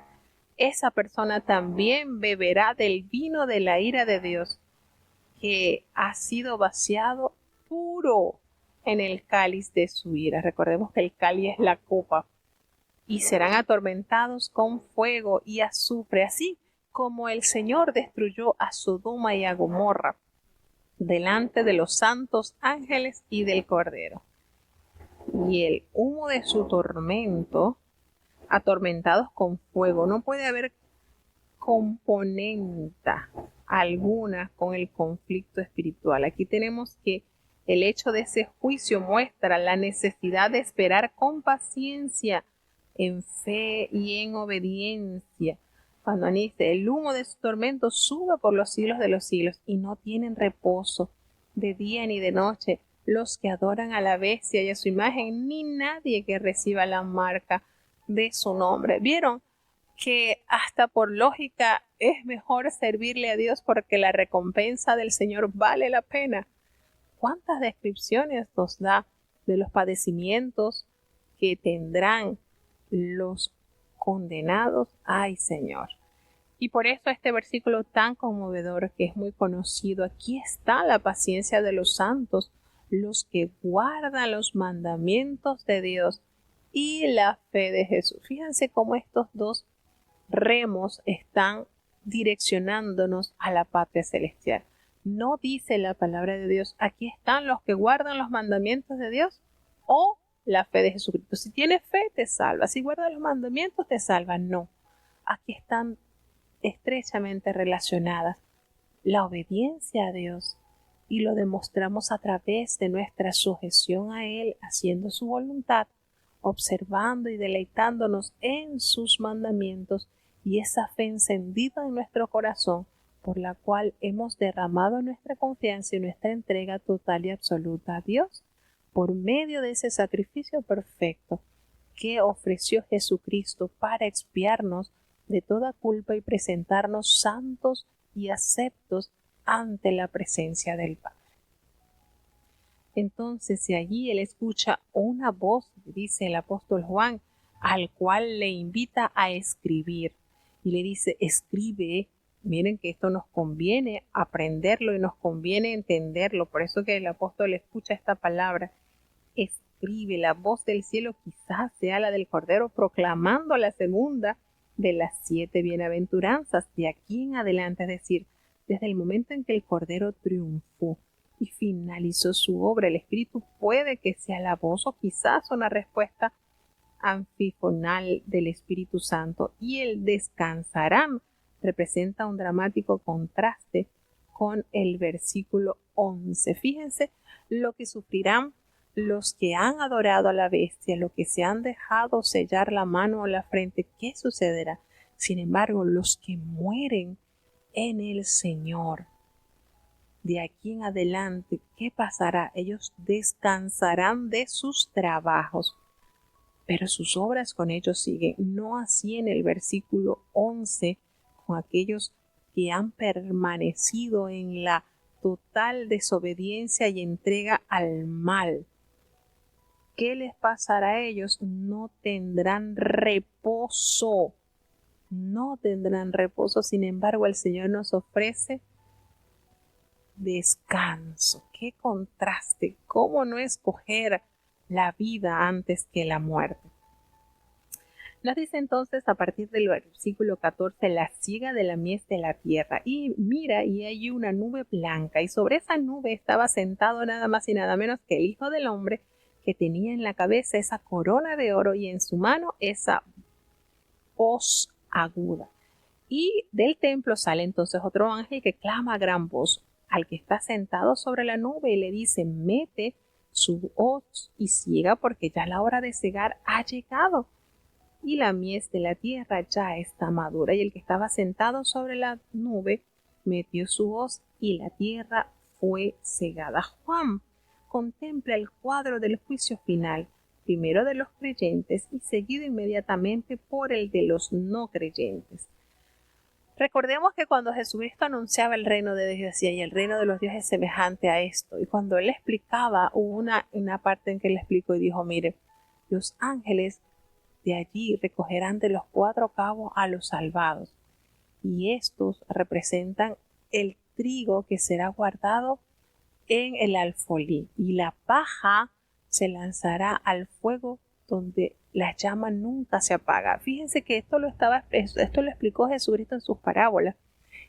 esa persona también beberá del vino de la ira de Dios, que ha sido vaciado puro en el cáliz de su ira. Recordemos que el cáliz es la copa. Y serán atormentados con fuego y azufre, así como el Señor destruyó a Sodoma y a Gomorra delante de los santos ángeles y del Cordero. Y el humo de su tormento, atormentados con fuego. No puede haber componenta alguna con el conflicto espiritual. Aquí tenemos que el hecho de ese juicio muestra la necesidad de esperar con paciencia, en fe y en obediencia. Cuando dice, el humo de su tormento sube por los siglos de los siglos, y no tienen reposo de día ni de noche los que adoran a la bestia y a su imagen, ni nadie que reciba la marca de su nombre. ¿Vieron que hasta por lógica es mejor servirle a Dios porque la recompensa del Señor vale la pena? ¿Cuántas descripciones nos da de los padecimientos que tendrán los condenados? ¡Ay, Señor! Y por eso este versículo tan conmovedor, que es muy conocido, aquí está la paciencia de los santos, los que guardan los mandamientos de Dios y la fe de Jesús. Fíjense cómo estos dos remos están direccionándonos a la patria celestial. No dice la palabra de Dios, aquí están los que guardan los mandamientos de Dios o la fe de Jesucristo. Si tienes fe, te salva. Si guardas los mandamientos, te salva. No. Aquí están estrechamente relacionadas la obediencia a Dios, y lo demostramos a través de nuestra sujeción a Él, haciendo su voluntad, observando y deleitándonos en sus mandamientos, y esa fe encendida en nuestro corazón, por la cual hemos derramado nuestra confianza y nuestra entrega total y absoluta a Dios, por medio de ese sacrificio perfecto que ofreció Jesucristo para expiarnos de toda culpa y presentarnos santos y aceptos ante la presencia del Padre. Entonces, si allí él escucha una voz, dice el apóstol Juan, al cual le invita a escribir, y le dice, escribe. Miren que esto nos conviene aprenderlo y nos conviene entenderlo. Por eso que el apóstol escucha esta palabra, escribe. La voz del cielo quizás sea la del Cordero proclamando la segunda de las 7 bienaventuranzas de aquí en adelante, es decir, desde el momento en que el Cordero triunfó y finalizó su obra. El Espíritu puede que sea la voz o quizás una respuesta anfifonal del Espíritu Santo, y el descansarán representa un dramático contraste con el versículo 11. Fíjense lo que sufrirán los que han adorado a la bestia, los que se han dejado sellar la mano o la frente. ¿Qué sucederá? Sin embargo, los que mueren en el Señor, de aquí en adelante, ¿qué pasará? Ellos descansarán de sus trabajos, pero sus obras con ellos siguen. No así en el versículo 11, con aquellos que han permanecido en la total desobediencia y entrega al mal. ¿Qué les pasará a ellos? No tendrán reposo. No tendrán reposo. Sin embargo, el Señor nos ofrece descanso. ¡Qué contraste! ¿Cómo no escoger la vida antes que la muerte? Nos dice entonces a partir del versículo 14, la siega de la mies de la tierra. Y mira, y hay una nube blanca, y sobre esa nube estaba sentado nada más y nada menos que el Hijo del Hombre, que tenía en la cabeza esa corona de oro y en su mano esa hoz aguda. Y del templo sale entonces otro ángel que clama a gran voz al que está sentado sobre la nube y le dice: mete su hoz y siega, porque ya la hora de cegar ha llegado y la mies de la tierra ya está madura. Y el que estaba sentado sobre la nube metió su hoz y la tierra fue cegada. Juan contempla el cuadro del juicio final, primero de los creyentes y seguido inmediatamente por el de los no creyentes. Recordemos que cuando Jesucristo anunciaba el reino de Dios, decía: y el reino de los dioses es semejante a esto. Y cuando él explicaba, hubo una parte en que él explicó y dijo: mire, los ángeles de allí recogerán de los 4 cabos a los salvados, y estos representan el trigo que será guardado en el alfolí, y la paja se lanzará al fuego donde la llama nunca se apaga. Fíjense que esto lo explicó Jesucristo en sus parábolas,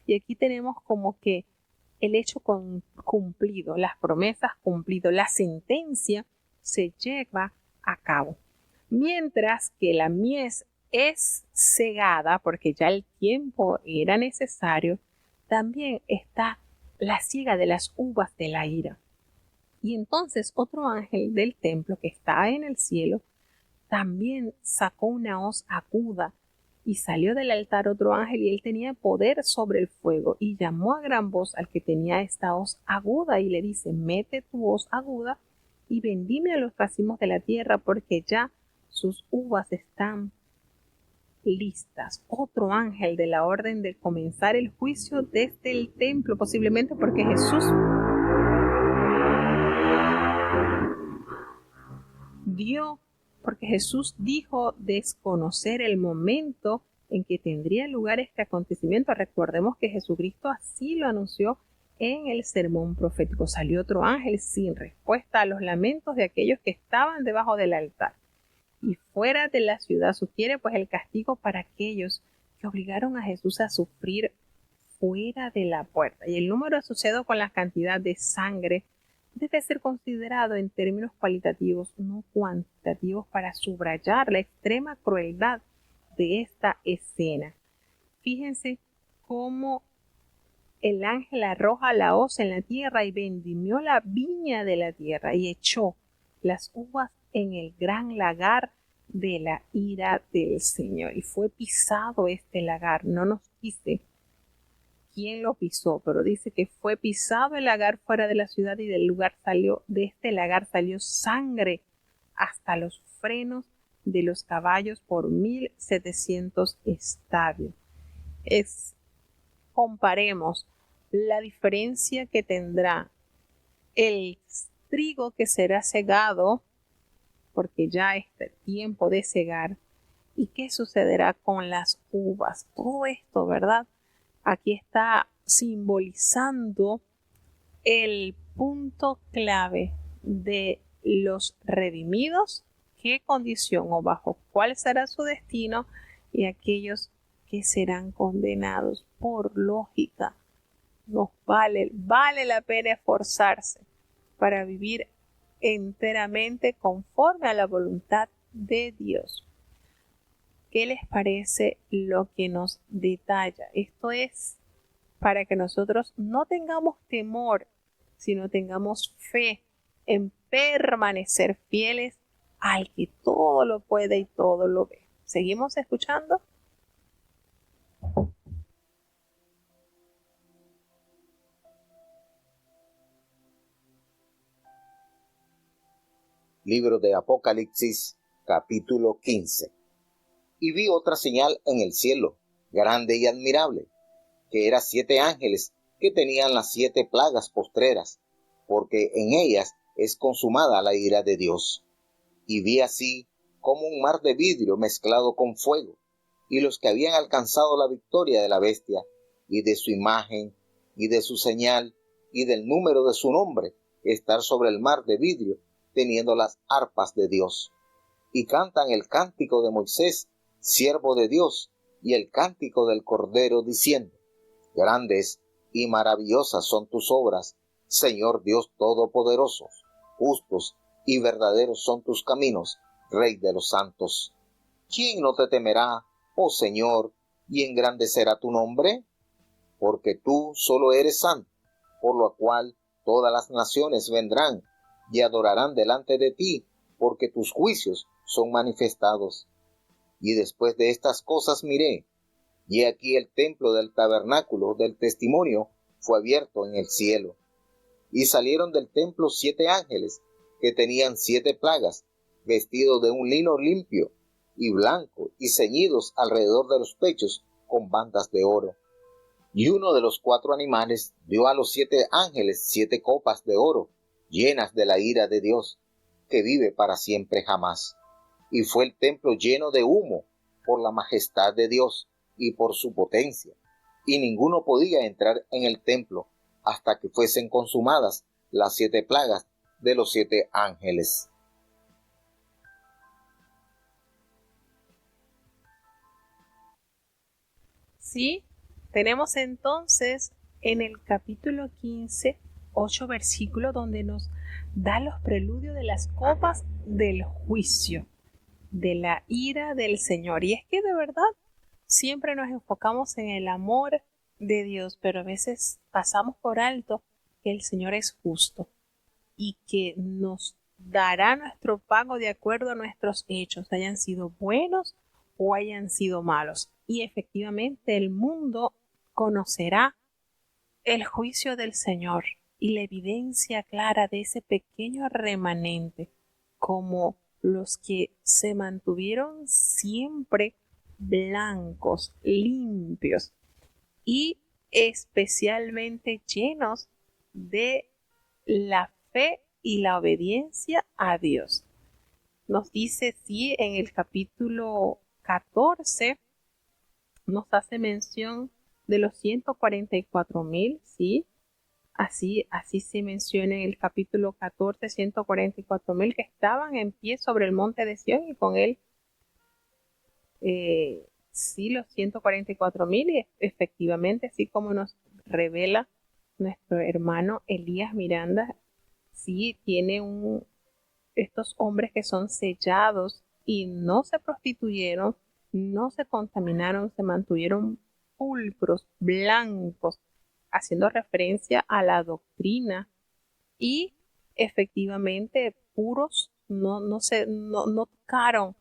y aquí tenemos como que el hecho cumplido, las promesas cumplidas, la sentencia se lleva a cabo. Mientras que la mies es cegada, porque ya el tiempo era necesario, también está la siega de las uvas de la ira. Y entonces otro ángel del templo que está en el cielo también sacó una hoz aguda, y salió del altar otro ángel, y él tenía poder sobre el fuego, y llamó a gran voz al que tenía esta hoz aguda y le dice: mete tu hoz aguda y vendime a los racimos de la tierra, porque ya sus uvas están listas. Otro ángel de la orden de comenzar el juicio desde el templo, posiblemente porque Jesús dijo desconocer el momento en que tendría lugar este acontecimiento. Recordemos que Jesucristo así lo anunció en el sermón profético. Salió otro ángel sin respuesta a los lamentos de aquellos que estaban debajo del altar y fuera de la ciudad. Sugiere pues el castigo para aquellos que obligaron a Jesús a sufrir fuera de la puerta. Y el número asociado con la cantidad de sangre debe ser considerado en términos cualitativos, no cuantitativos, para subrayar la extrema crueldad de esta escena. Fíjense cómo el ángel arroja la hoz en la tierra y vendimió la viña de la tierra y echó las uvas en el gran lagar de la ira del Señor. Y fue pisado este lagar. No nos dice quién lo pisó, pero dice que fue pisado el lagar fuera de la ciudad, y de este lagar salió sangre hasta los frenos de los caballos por 1700 estadios. Comparemos la diferencia que tendrá el trigo que será cegado, porque ya es tiempo de cegar, y qué sucederá con las uvas. Todo esto, ¿verdad? Aquí está simbolizando el punto clave de los redimidos, qué condición o bajo cuál será su destino, y aquellos que serán condenados. Por lógica, nos vale la pena esforzarse para vivir enteramente conforme a la voluntad de Dios. ¿Qué les parece lo que nos detalla? Esto es para que nosotros no tengamos temor, sino tengamos fe en permanecer fieles al que todo lo puede y todo lo ve. ¿Seguimos escuchando? Libro de Apocalipsis, capítulo 15. Y vi otra señal en el cielo, grande y admirable, que eran 7 ángeles que tenían las 7 plagas postreras, porque en ellas es consumada la ira de Dios. Y vi así como un mar de vidrio mezclado con fuego, y los que habían alcanzado la victoria de la bestia, y de su imagen, y de su señal, y del número de su nombre, estar sobre el mar de vidrio, teniendo las arpas de Dios. Y cantan el cántico de Moisés, siervo de Dios, y el cántico del Cordero, diciendo: Grandes y maravillosas son tus obras, Señor Dios Todopoderoso. Justos y verdaderos son tus caminos, Rey de los santos. ¿Quién no te temerá, oh Señor, y engrandecerá tu nombre? Porque tú solo eres santo, por lo cual todas las naciones vendrán y adorarán delante de ti, porque tus juicios son manifestados. Y después de estas cosas miré, y aquí el templo del tabernáculo del testimonio fue abierto en el cielo. Y salieron del templo 7 ángeles, que tenían 7 plagas, vestidos de un lino limpio y blanco, y ceñidos alrededor de los pechos con bandas de oro. Y uno de los 4 animales dio a los 7 ángeles 7 copas de oro, llenas de la ira de Dios, que vive para siempre jamás. Y fue el templo lleno de humo por la majestad de Dios y por su potencia, y ninguno podía entrar en el templo hasta que fuesen consumadas las 7 plagas de los 7 ángeles. Sí, tenemos entonces en el capítulo 15, 8 versículos donde nos da los preludios de las copas del juicio, de la ira del Señor. Y es que de verdad siempre nos enfocamos en el amor de Dios, pero a veces pasamos por alto que el Señor es justo y que nos dará nuestro pago de acuerdo a nuestros hechos, hayan sido buenos o hayan sido malos. Y efectivamente el mundo conocerá el juicio del Señor y la evidencia clara de ese pequeño remanente, como los que se mantuvieron siempre blancos, limpios y especialmente llenos de la fe y la obediencia a Dios. Nos dice, sí, en el capítulo 14, nos hace mención de los 144,000, ¿sí? Así se menciona en el capítulo 14, 144,000 que estaban en pie sobre el monte de Sión y con él, sí, los 144,000, y efectivamente, así como nos revela nuestro hermano Elías Miranda, sí, tiene estos hombres que son sellados y no se prostituyeron, no se contaminaron, se mantuvieron pulcros, blancos, haciendo referencia a la doctrina y efectivamente puros, no tocaron,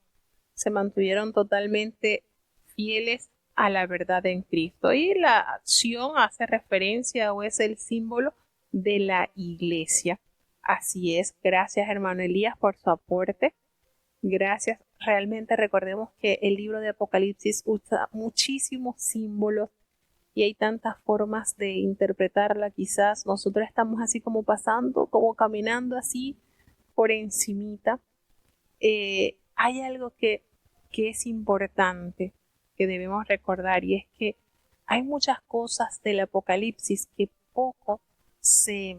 se mantuvieron totalmente fieles a la verdad en Cristo. Y la acción hace referencia o es el símbolo de la iglesia. Así es, gracias hermano Elías por su aporte. Gracias. Realmente recordemos que el libro de Apocalipsis usa muchísimos símbolos y hay tantas formas de interpretarla. Quizás nosotros estamos así como pasando, como caminando así por encimita. Hay algo que es importante que debemos recordar, y es que hay muchas cosas del Apocalipsis que poco se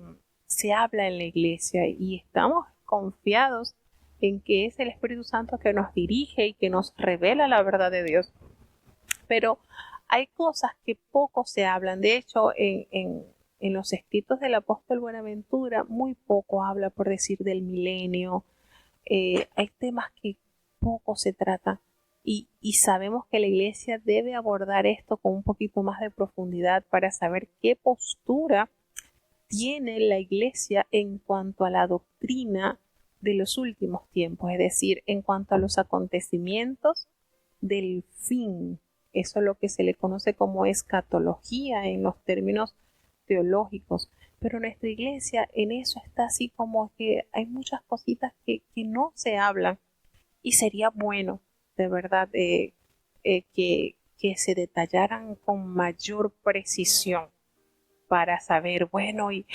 habla en la iglesia, y estamos confiados en que es el Espíritu Santo que nos dirige y que nos revela la verdad de Dios. Pero hay cosas que poco se hablan. De hecho, en los escritos del apóstol Buenaventura muy poco habla, por decir, del milenio. Hay temas que poco se trata. Y sabemos que la iglesia debe abordar esto con un poquito más de profundidad para saber qué postura tiene la iglesia en cuanto a la doctrina de los últimos tiempos, es decir, en cuanto a los acontecimientos del fin. Eso es lo que se le conoce como escatología en los términos teológicos. Pero nuestra iglesia en eso está así como que hay muchas cositas que no se hablan y sería bueno, de verdad, que se detallaran con mayor precisión para saber, bueno, y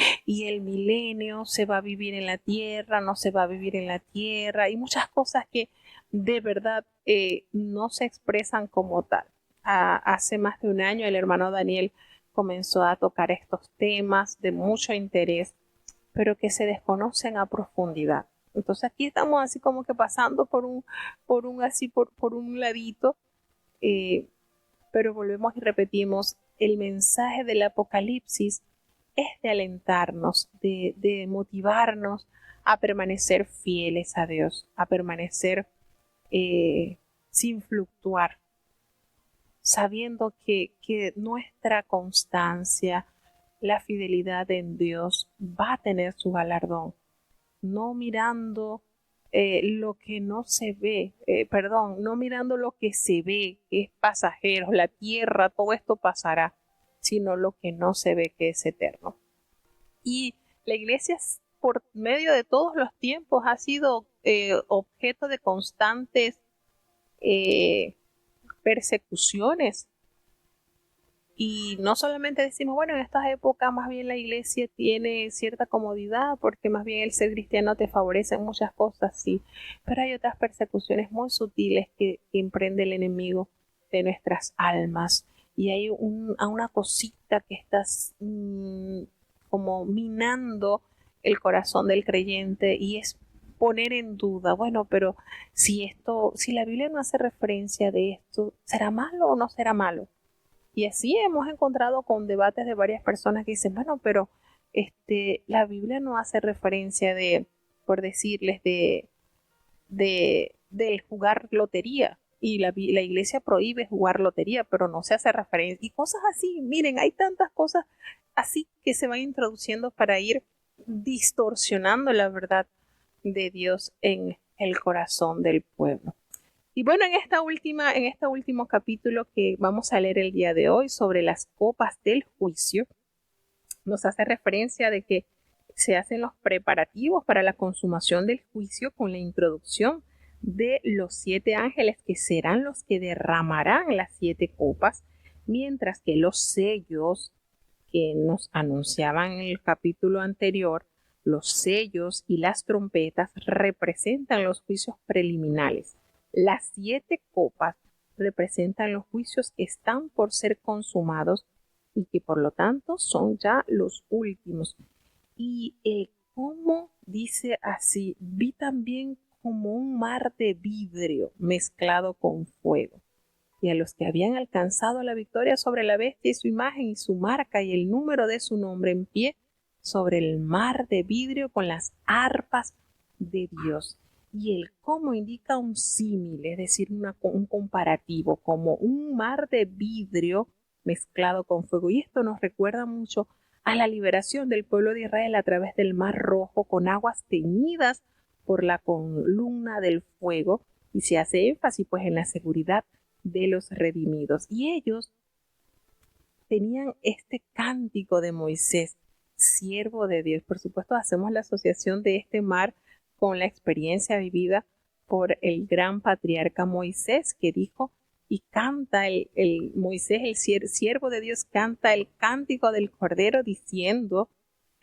el milenio se va a vivir en la tierra, no se va a vivir en la tierra, y muchas cosas que de verdad no se expresan como tal. Hace más de un año el hermano Daniel comenzó a tocar estos temas de mucho interés, pero que se desconocen a profundidad. Entonces aquí estamos así como que pasando por un ladito, pero volvemos y repetimos, el mensaje del Apocalipsis es de alentarnos, de motivarnos a permanecer fieles a Dios, a permanecer sin fluctuar, sabiendo que nuestra constancia, la fidelidad en Dios va a tener su galardón, no mirando lo que no se ve, no mirando lo que se ve, que es pasajero, la tierra, todo esto pasará, sino lo que no se ve, que es eterno. Y la iglesia, por medio de todos los tiempos, ha sido objeto de constantes persecuciones. Y no solamente decimos, bueno, en estas épocas más bien la iglesia tiene cierta comodidad porque más bien el ser cristiano te favorece en muchas cosas, sí, pero hay otras persecuciones muy sutiles que emprende el enemigo de nuestras almas y hay una cosita que está como minando el corazón del creyente y es poner en duda, bueno, pero si la Biblia no hace referencia de esto, ¿será malo o no será malo? Y así hemos encontrado con debates de varias personas que dicen, bueno, pero la Biblia no hace referencia por decirles, del jugar lotería. Y la iglesia prohíbe jugar lotería, pero no se hace referencia. Y cosas así, miren, hay tantas cosas así que se van introduciendo para ir distorsionando la verdad de Dios en el corazón del pueblo. Y bueno, en este último capítulo que vamos a leer el día de hoy sobre las copas del juicio, nos hace referencia de que se hacen los preparativos para la consumación del juicio con la introducción de los 7 ángeles que serán los que derramarán las 7 copas, mientras que los sellos que nos anunciaban en el capítulo anterior, los sellos y las trompetas representan los juicios preliminares. Las 7 copas representan los juicios que están por ser consumados y que por lo tanto son ya los últimos. Y el cómo dice así, vi también como un mar de vidrio mezclado con fuego. Y a los que habían alcanzado la victoria sobre la bestia y su imagen y su marca y el número de su nombre en pie sobre el mar de vidrio con las arpas de Dios. Y el cómo indica un símil, es decir, un comparativo, como un mar de vidrio mezclado con fuego. Y esto nos recuerda mucho a la liberación del pueblo de Israel a través del Mar Rojo con aguas teñidas por la columna del fuego. Y se hace énfasis pues en la seguridad de los redimidos. Y ellos tenían este cántico de Moisés, siervo de Dios. Por supuesto, hacemos la asociación de este mar con la experiencia vivida por el gran patriarca Moisés, que dijo y canta el Moisés, el siervo de Dios, canta el cántico del Cordero diciendo,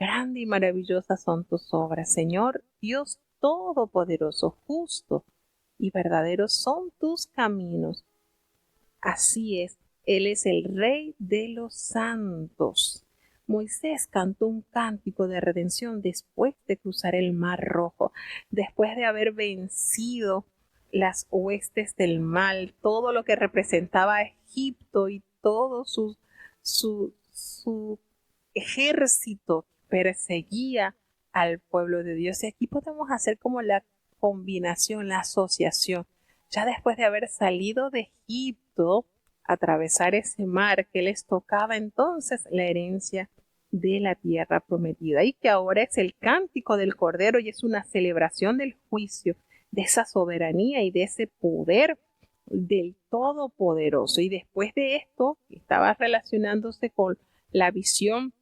grande y maravillosa son tus obras, Señor Dios todopoderoso, justo y verdaderos son tus caminos. Así es, Él es el Rey de los santos. Moisés cantó un cántico de redención después de cruzar el Mar Rojo, después de haber vencido las huestes del mal, todo lo que representaba a Egipto y todo su ejército perseguía al pueblo de Dios. Y aquí podemos hacer como la combinación, la asociación ya después de haber salido de Egipto, atravesar ese mar, que les tocaba entonces la herencia de la tierra prometida, y que ahora es el cántico del Cordero y es una celebración del juicio, de esa soberanía y de ese poder del Todopoderoso. Y después de esto, estaba relacionándose con la visión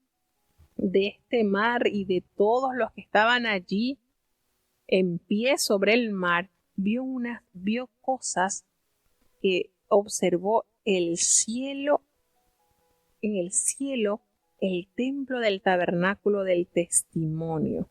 de este mar y de todos los que estaban allí en pie sobre el mar, vio cosas que observó el cielo, en el cielo, el templo del tabernáculo del testimonio.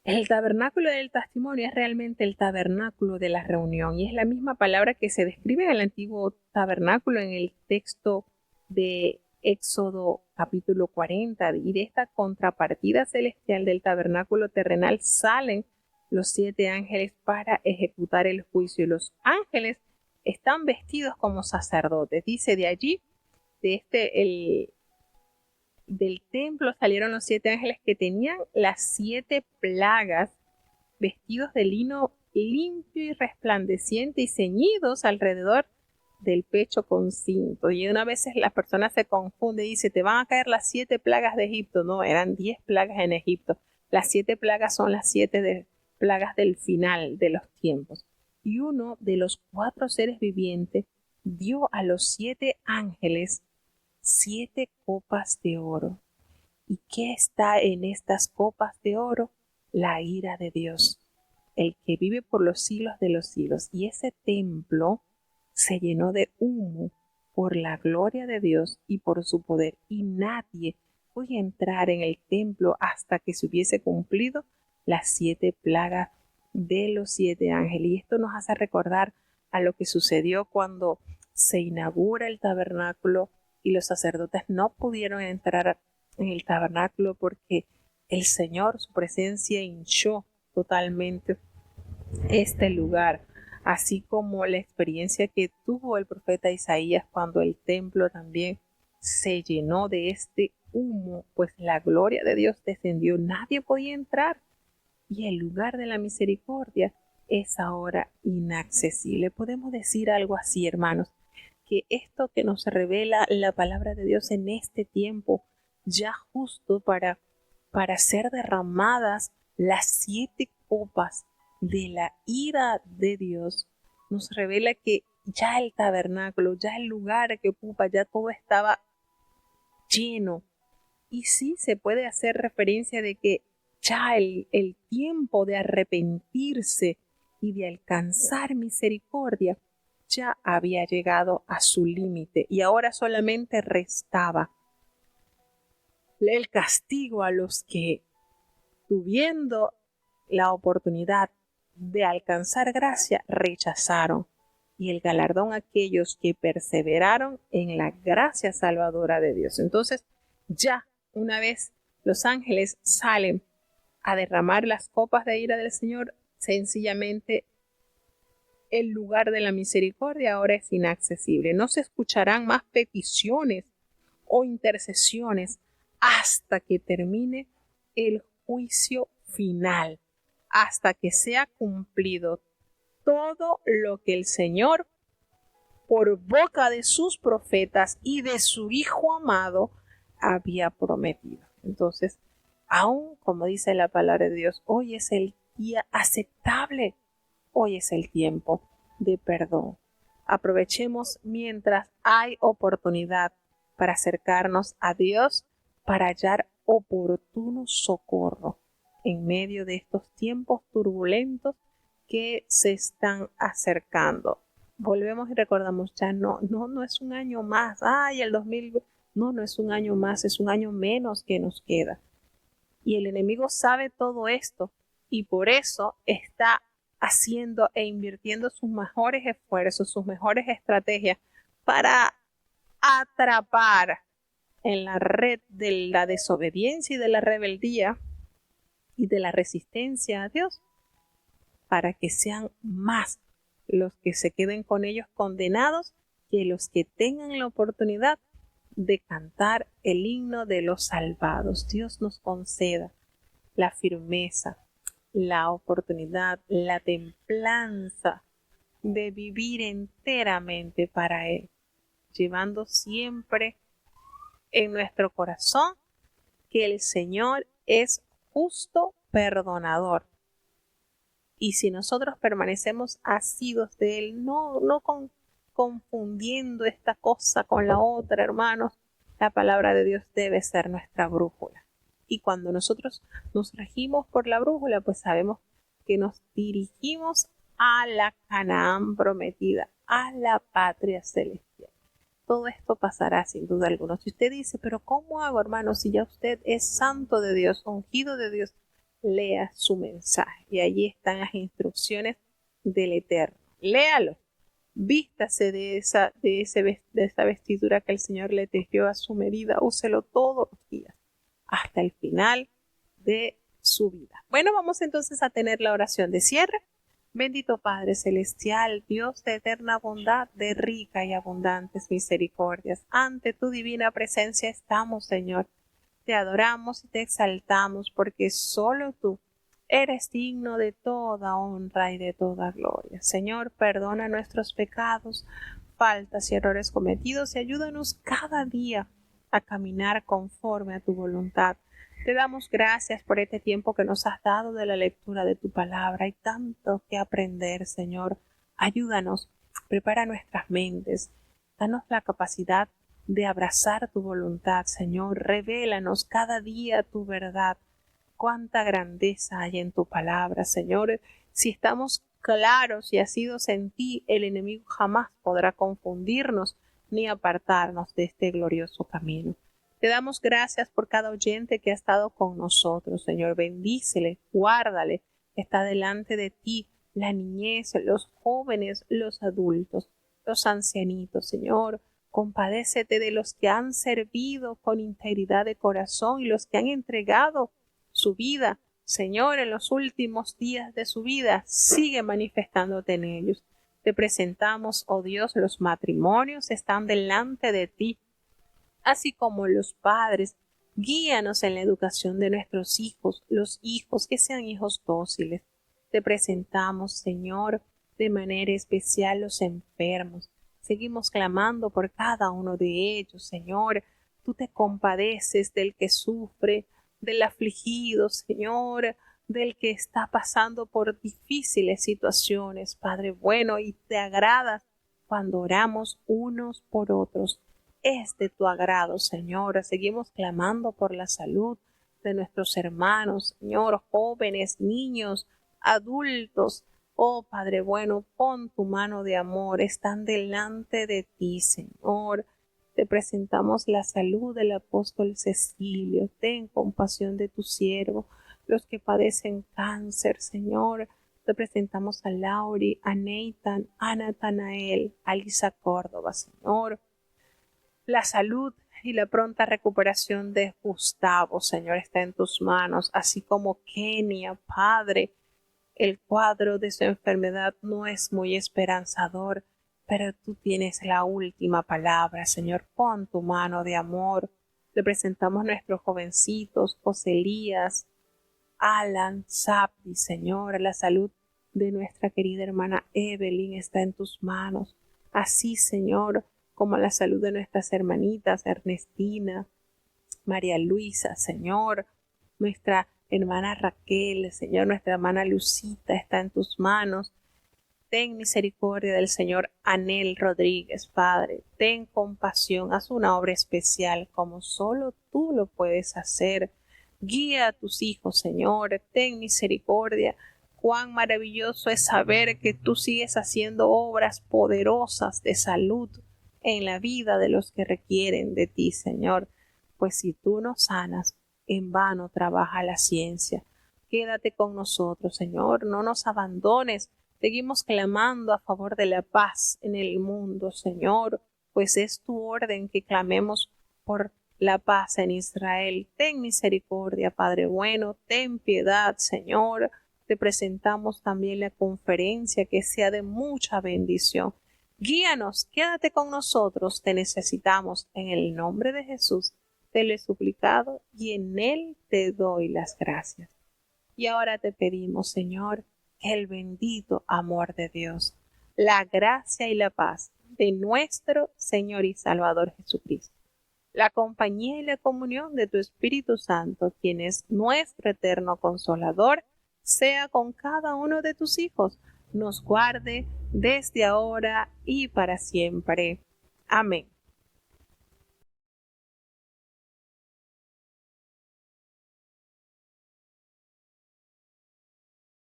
El tabernáculo del testimonio es realmente el tabernáculo de la reunión, y es la misma palabra que se describe en el antiguo tabernáculo en el texto de Éxodo capítulo 40, y de esta contrapartida celestial del tabernáculo terrenal salen los 7 ángeles para ejecutar el juicio. Los ángeles están vestidos como sacerdotes. Dice de allí, del templo salieron los 7 ángeles que tenían las 7 plagas, vestidos de lino limpio y resplandeciente y ceñidos alrededor del pecho con cinto. Y una vez las personas se confunden y dicen, te van a caer las 7 plagas de Egipto. No, eran 10 plagas en Egipto. Las 7 plagas son las 7 plagas del final de los tiempos. Y uno de los 4 seres vivientes dio a los 7 ángeles 7 copas de oro. ¿Y qué está en estas copas de oro? La ira de Dios, el que vive por los siglos de los siglos. Y ese templo se llenó de humo por la gloria de Dios y por su poder. Y nadie podía entrar en el templo hasta que se hubiese cumplido las 7 plagas de los 7 ángeles. Y esto nos hace recordar a lo que sucedió cuando se inaugura el tabernáculo y los sacerdotes no pudieron entrar en el tabernáculo porque el Señor, su presencia, hinchó totalmente este lugar, así como la experiencia que tuvo el profeta Isaías cuando el templo también se llenó de este humo, pues la gloria de Dios descendió, nadie podía entrar y el lugar de la misericordia es ahora inaccesible. Podemos decir algo así, hermanos, que esto que nos revela la palabra de Dios en este tiempo, ya justo para ser derramadas las 7 copas de la ira de Dios, nos revela que ya el tabernáculo, ya el lugar que ocupa, ya todo estaba lleno. Y sí se puede hacer referencia de que ya el tiempo de arrepentirse y de alcanzar misericordia ya había llegado a su límite y ahora solamente restaba el castigo a los que, tuviendo la oportunidad de alcanzar gracia, rechazaron, y el galardón a aquellos que perseveraron en la gracia salvadora de Dios. Entonces, ya una vez los ángeles salen a derramar las copas de ira del Señor, sencillamente el lugar de la misericordia ahora es inaccesible. No se escucharán más peticiones o intercesiones hasta que termine el juicio final, hasta que sea cumplido todo lo que el Señor, por boca de sus profetas y de su Hijo amado, había prometido. Entonces, aún como dice la palabra de Dios, hoy es el día aceptable. Hoy es el tiempo de perdón. Aprovechemos mientras hay oportunidad para acercarnos a Dios, para hallar oportuno socorro en medio de estos tiempos turbulentos que se están acercando. Volvemos y recordamos, ya no es un año más. El 2020. No es un año más, es un año menos que nos queda. Y el enemigo sabe todo esto y por eso está haciendo e invirtiendo sus mejores esfuerzos, sus mejores estrategias para atrapar en la red de la desobediencia y de la rebeldía y de la resistencia a Dios, para que sean más los que se queden con ellos condenados que los que tengan la oportunidad de cantar el himno de los salvados. Dios nos conceda la firmeza, la oportunidad, la templanza de vivir enteramente para Él, llevando siempre en nuestro corazón que el Señor es justo perdonador. Y si nosotros permanecemos asidos de Él, no confundiendo esta cosa con la otra, hermanos, la palabra de Dios debe ser nuestra brújula. Y cuando nosotros nos regimos por la brújula, pues sabemos que nos dirigimos a la Canaán prometida, a la patria celestial. Todo esto pasará sin duda alguna. Si usted dice, pero ¿cómo hago, hermano? Si ya usted es santo de Dios, ungido de Dios, lea su mensaje. Y allí están las instrucciones del Eterno. Léalo. Vístase de esa vestidura que el Señor le tejió a su medida. Úselo todos los días hasta el final de su vida. Bueno, vamos entonces a tener la oración de cierre. Bendito Padre Celestial, Dios de eterna bondad, de rica y abundantes misericordias, ante tu divina presencia estamos, Señor. Te adoramos y te exaltamos porque solo tú eres digno de toda honra y de toda gloria. Señor, perdona nuestros pecados, faltas y errores cometidos y ayúdanos cada día a caminar conforme a tu voluntad. Te damos gracias por este tiempo que nos has dado de la lectura de tu palabra. Hay tanto que aprender, Señor. Ayúdanos, prepara nuestras mentes, danos la capacidad de abrazar tu voluntad, Señor. Revélanos cada día tu verdad. Cuánta grandeza hay en tu palabra, Señor. Si estamos claros y asidos en ti, el enemigo jamás podrá confundirnos ni apartarnos de este glorioso camino. Te damos gracias por cada oyente que ha estado con nosotros, Señor. Bendícele, guárdale. Está delante de ti la niñez, los jóvenes, los adultos, los ancianitos, Señor. Compadécete de los que han servido con integridad de corazón y los que han entregado su vida, Señor, en los últimos días de su vida. Sigue manifestándote en ellos. Te presentamos, oh Dios, los matrimonios están delante de ti, así como los padres. Guíanos en la educación de nuestros hijos, los hijos que sean hijos dóciles. Te presentamos, Señor, de manera especial los enfermos. Seguimos clamando por cada uno de ellos, Señor. Tú te compadeces del que sufre, del afligido, Señor, del que está pasando por difíciles situaciones, Padre bueno, y te agradas cuando oramos unos por otros. Es de tu agrado, Señor. Seguimos clamando por la salud de nuestros hermanos, Señor, jóvenes, niños, adultos. Oh, Padre bueno, pon tu mano de amor. Están delante de ti, Señor. Te presentamos la salud del apóstol Cecilio. Ten compasión de tu siervo, los que padecen cáncer, Señor. Te presentamos a Lauri, a Nathan, a Natanael, a Lisa Córdoba, Señor. La salud y la pronta recuperación de Gustavo, Señor, está en tus manos, así como Kenia, Padre. El cuadro de su enfermedad no es muy esperanzador, pero tú tienes la última palabra, Señor. Pon tu mano de amor. Le presentamos a nuestros jovencitos, José Elías, Alan, Sapdi, Señor. La salud de nuestra querida hermana Evelyn está en tus manos. Así, Señor, como la salud de nuestras hermanitas Ernestina, María Luisa, Señor, nuestra hermana Raquel, Señor, nuestra hermana Lucita está en tus manos. Ten misericordia del Señor Anel Rodríguez, Padre. Ten compasión, haz una obra especial como solo tú lo puedes hacer. Guía a tus hijos, Señor. Ten misericordia. Cuán maravilloso es saber que tú sigues haciendo obras poderosas de salud en la vida de los que requieren de ti, Señor. Pues si tú nos sanas, en vano trabaja la ciencia. Quédate con nosotros, Señor. No nos abandones. Seguimos clamando a favor de la paz en el mundo, Señor, pues es tu orden que clamemos por la paz en Israel. Ten misericordia, Padre bueno, ten piedad, Señor. Te presentamos también la conferencia, que sea de mucha bendición. Guíanos, quédate con nosotros, te necesitamos. En el nombre de Jesús te lo he suplicado y en él te doy las gracias. Y ahora te pedimos, Señor, que el bendito amor de Dios, la gracia y la paz de nuestro Señor y Salvador Jesucristo, la compañía y la comunión de tu Espíritu Santo, quien es nuestro eterno consolador, sea con cada uno de tus hijos, nos guarde desde ahora y para siempre. Amén.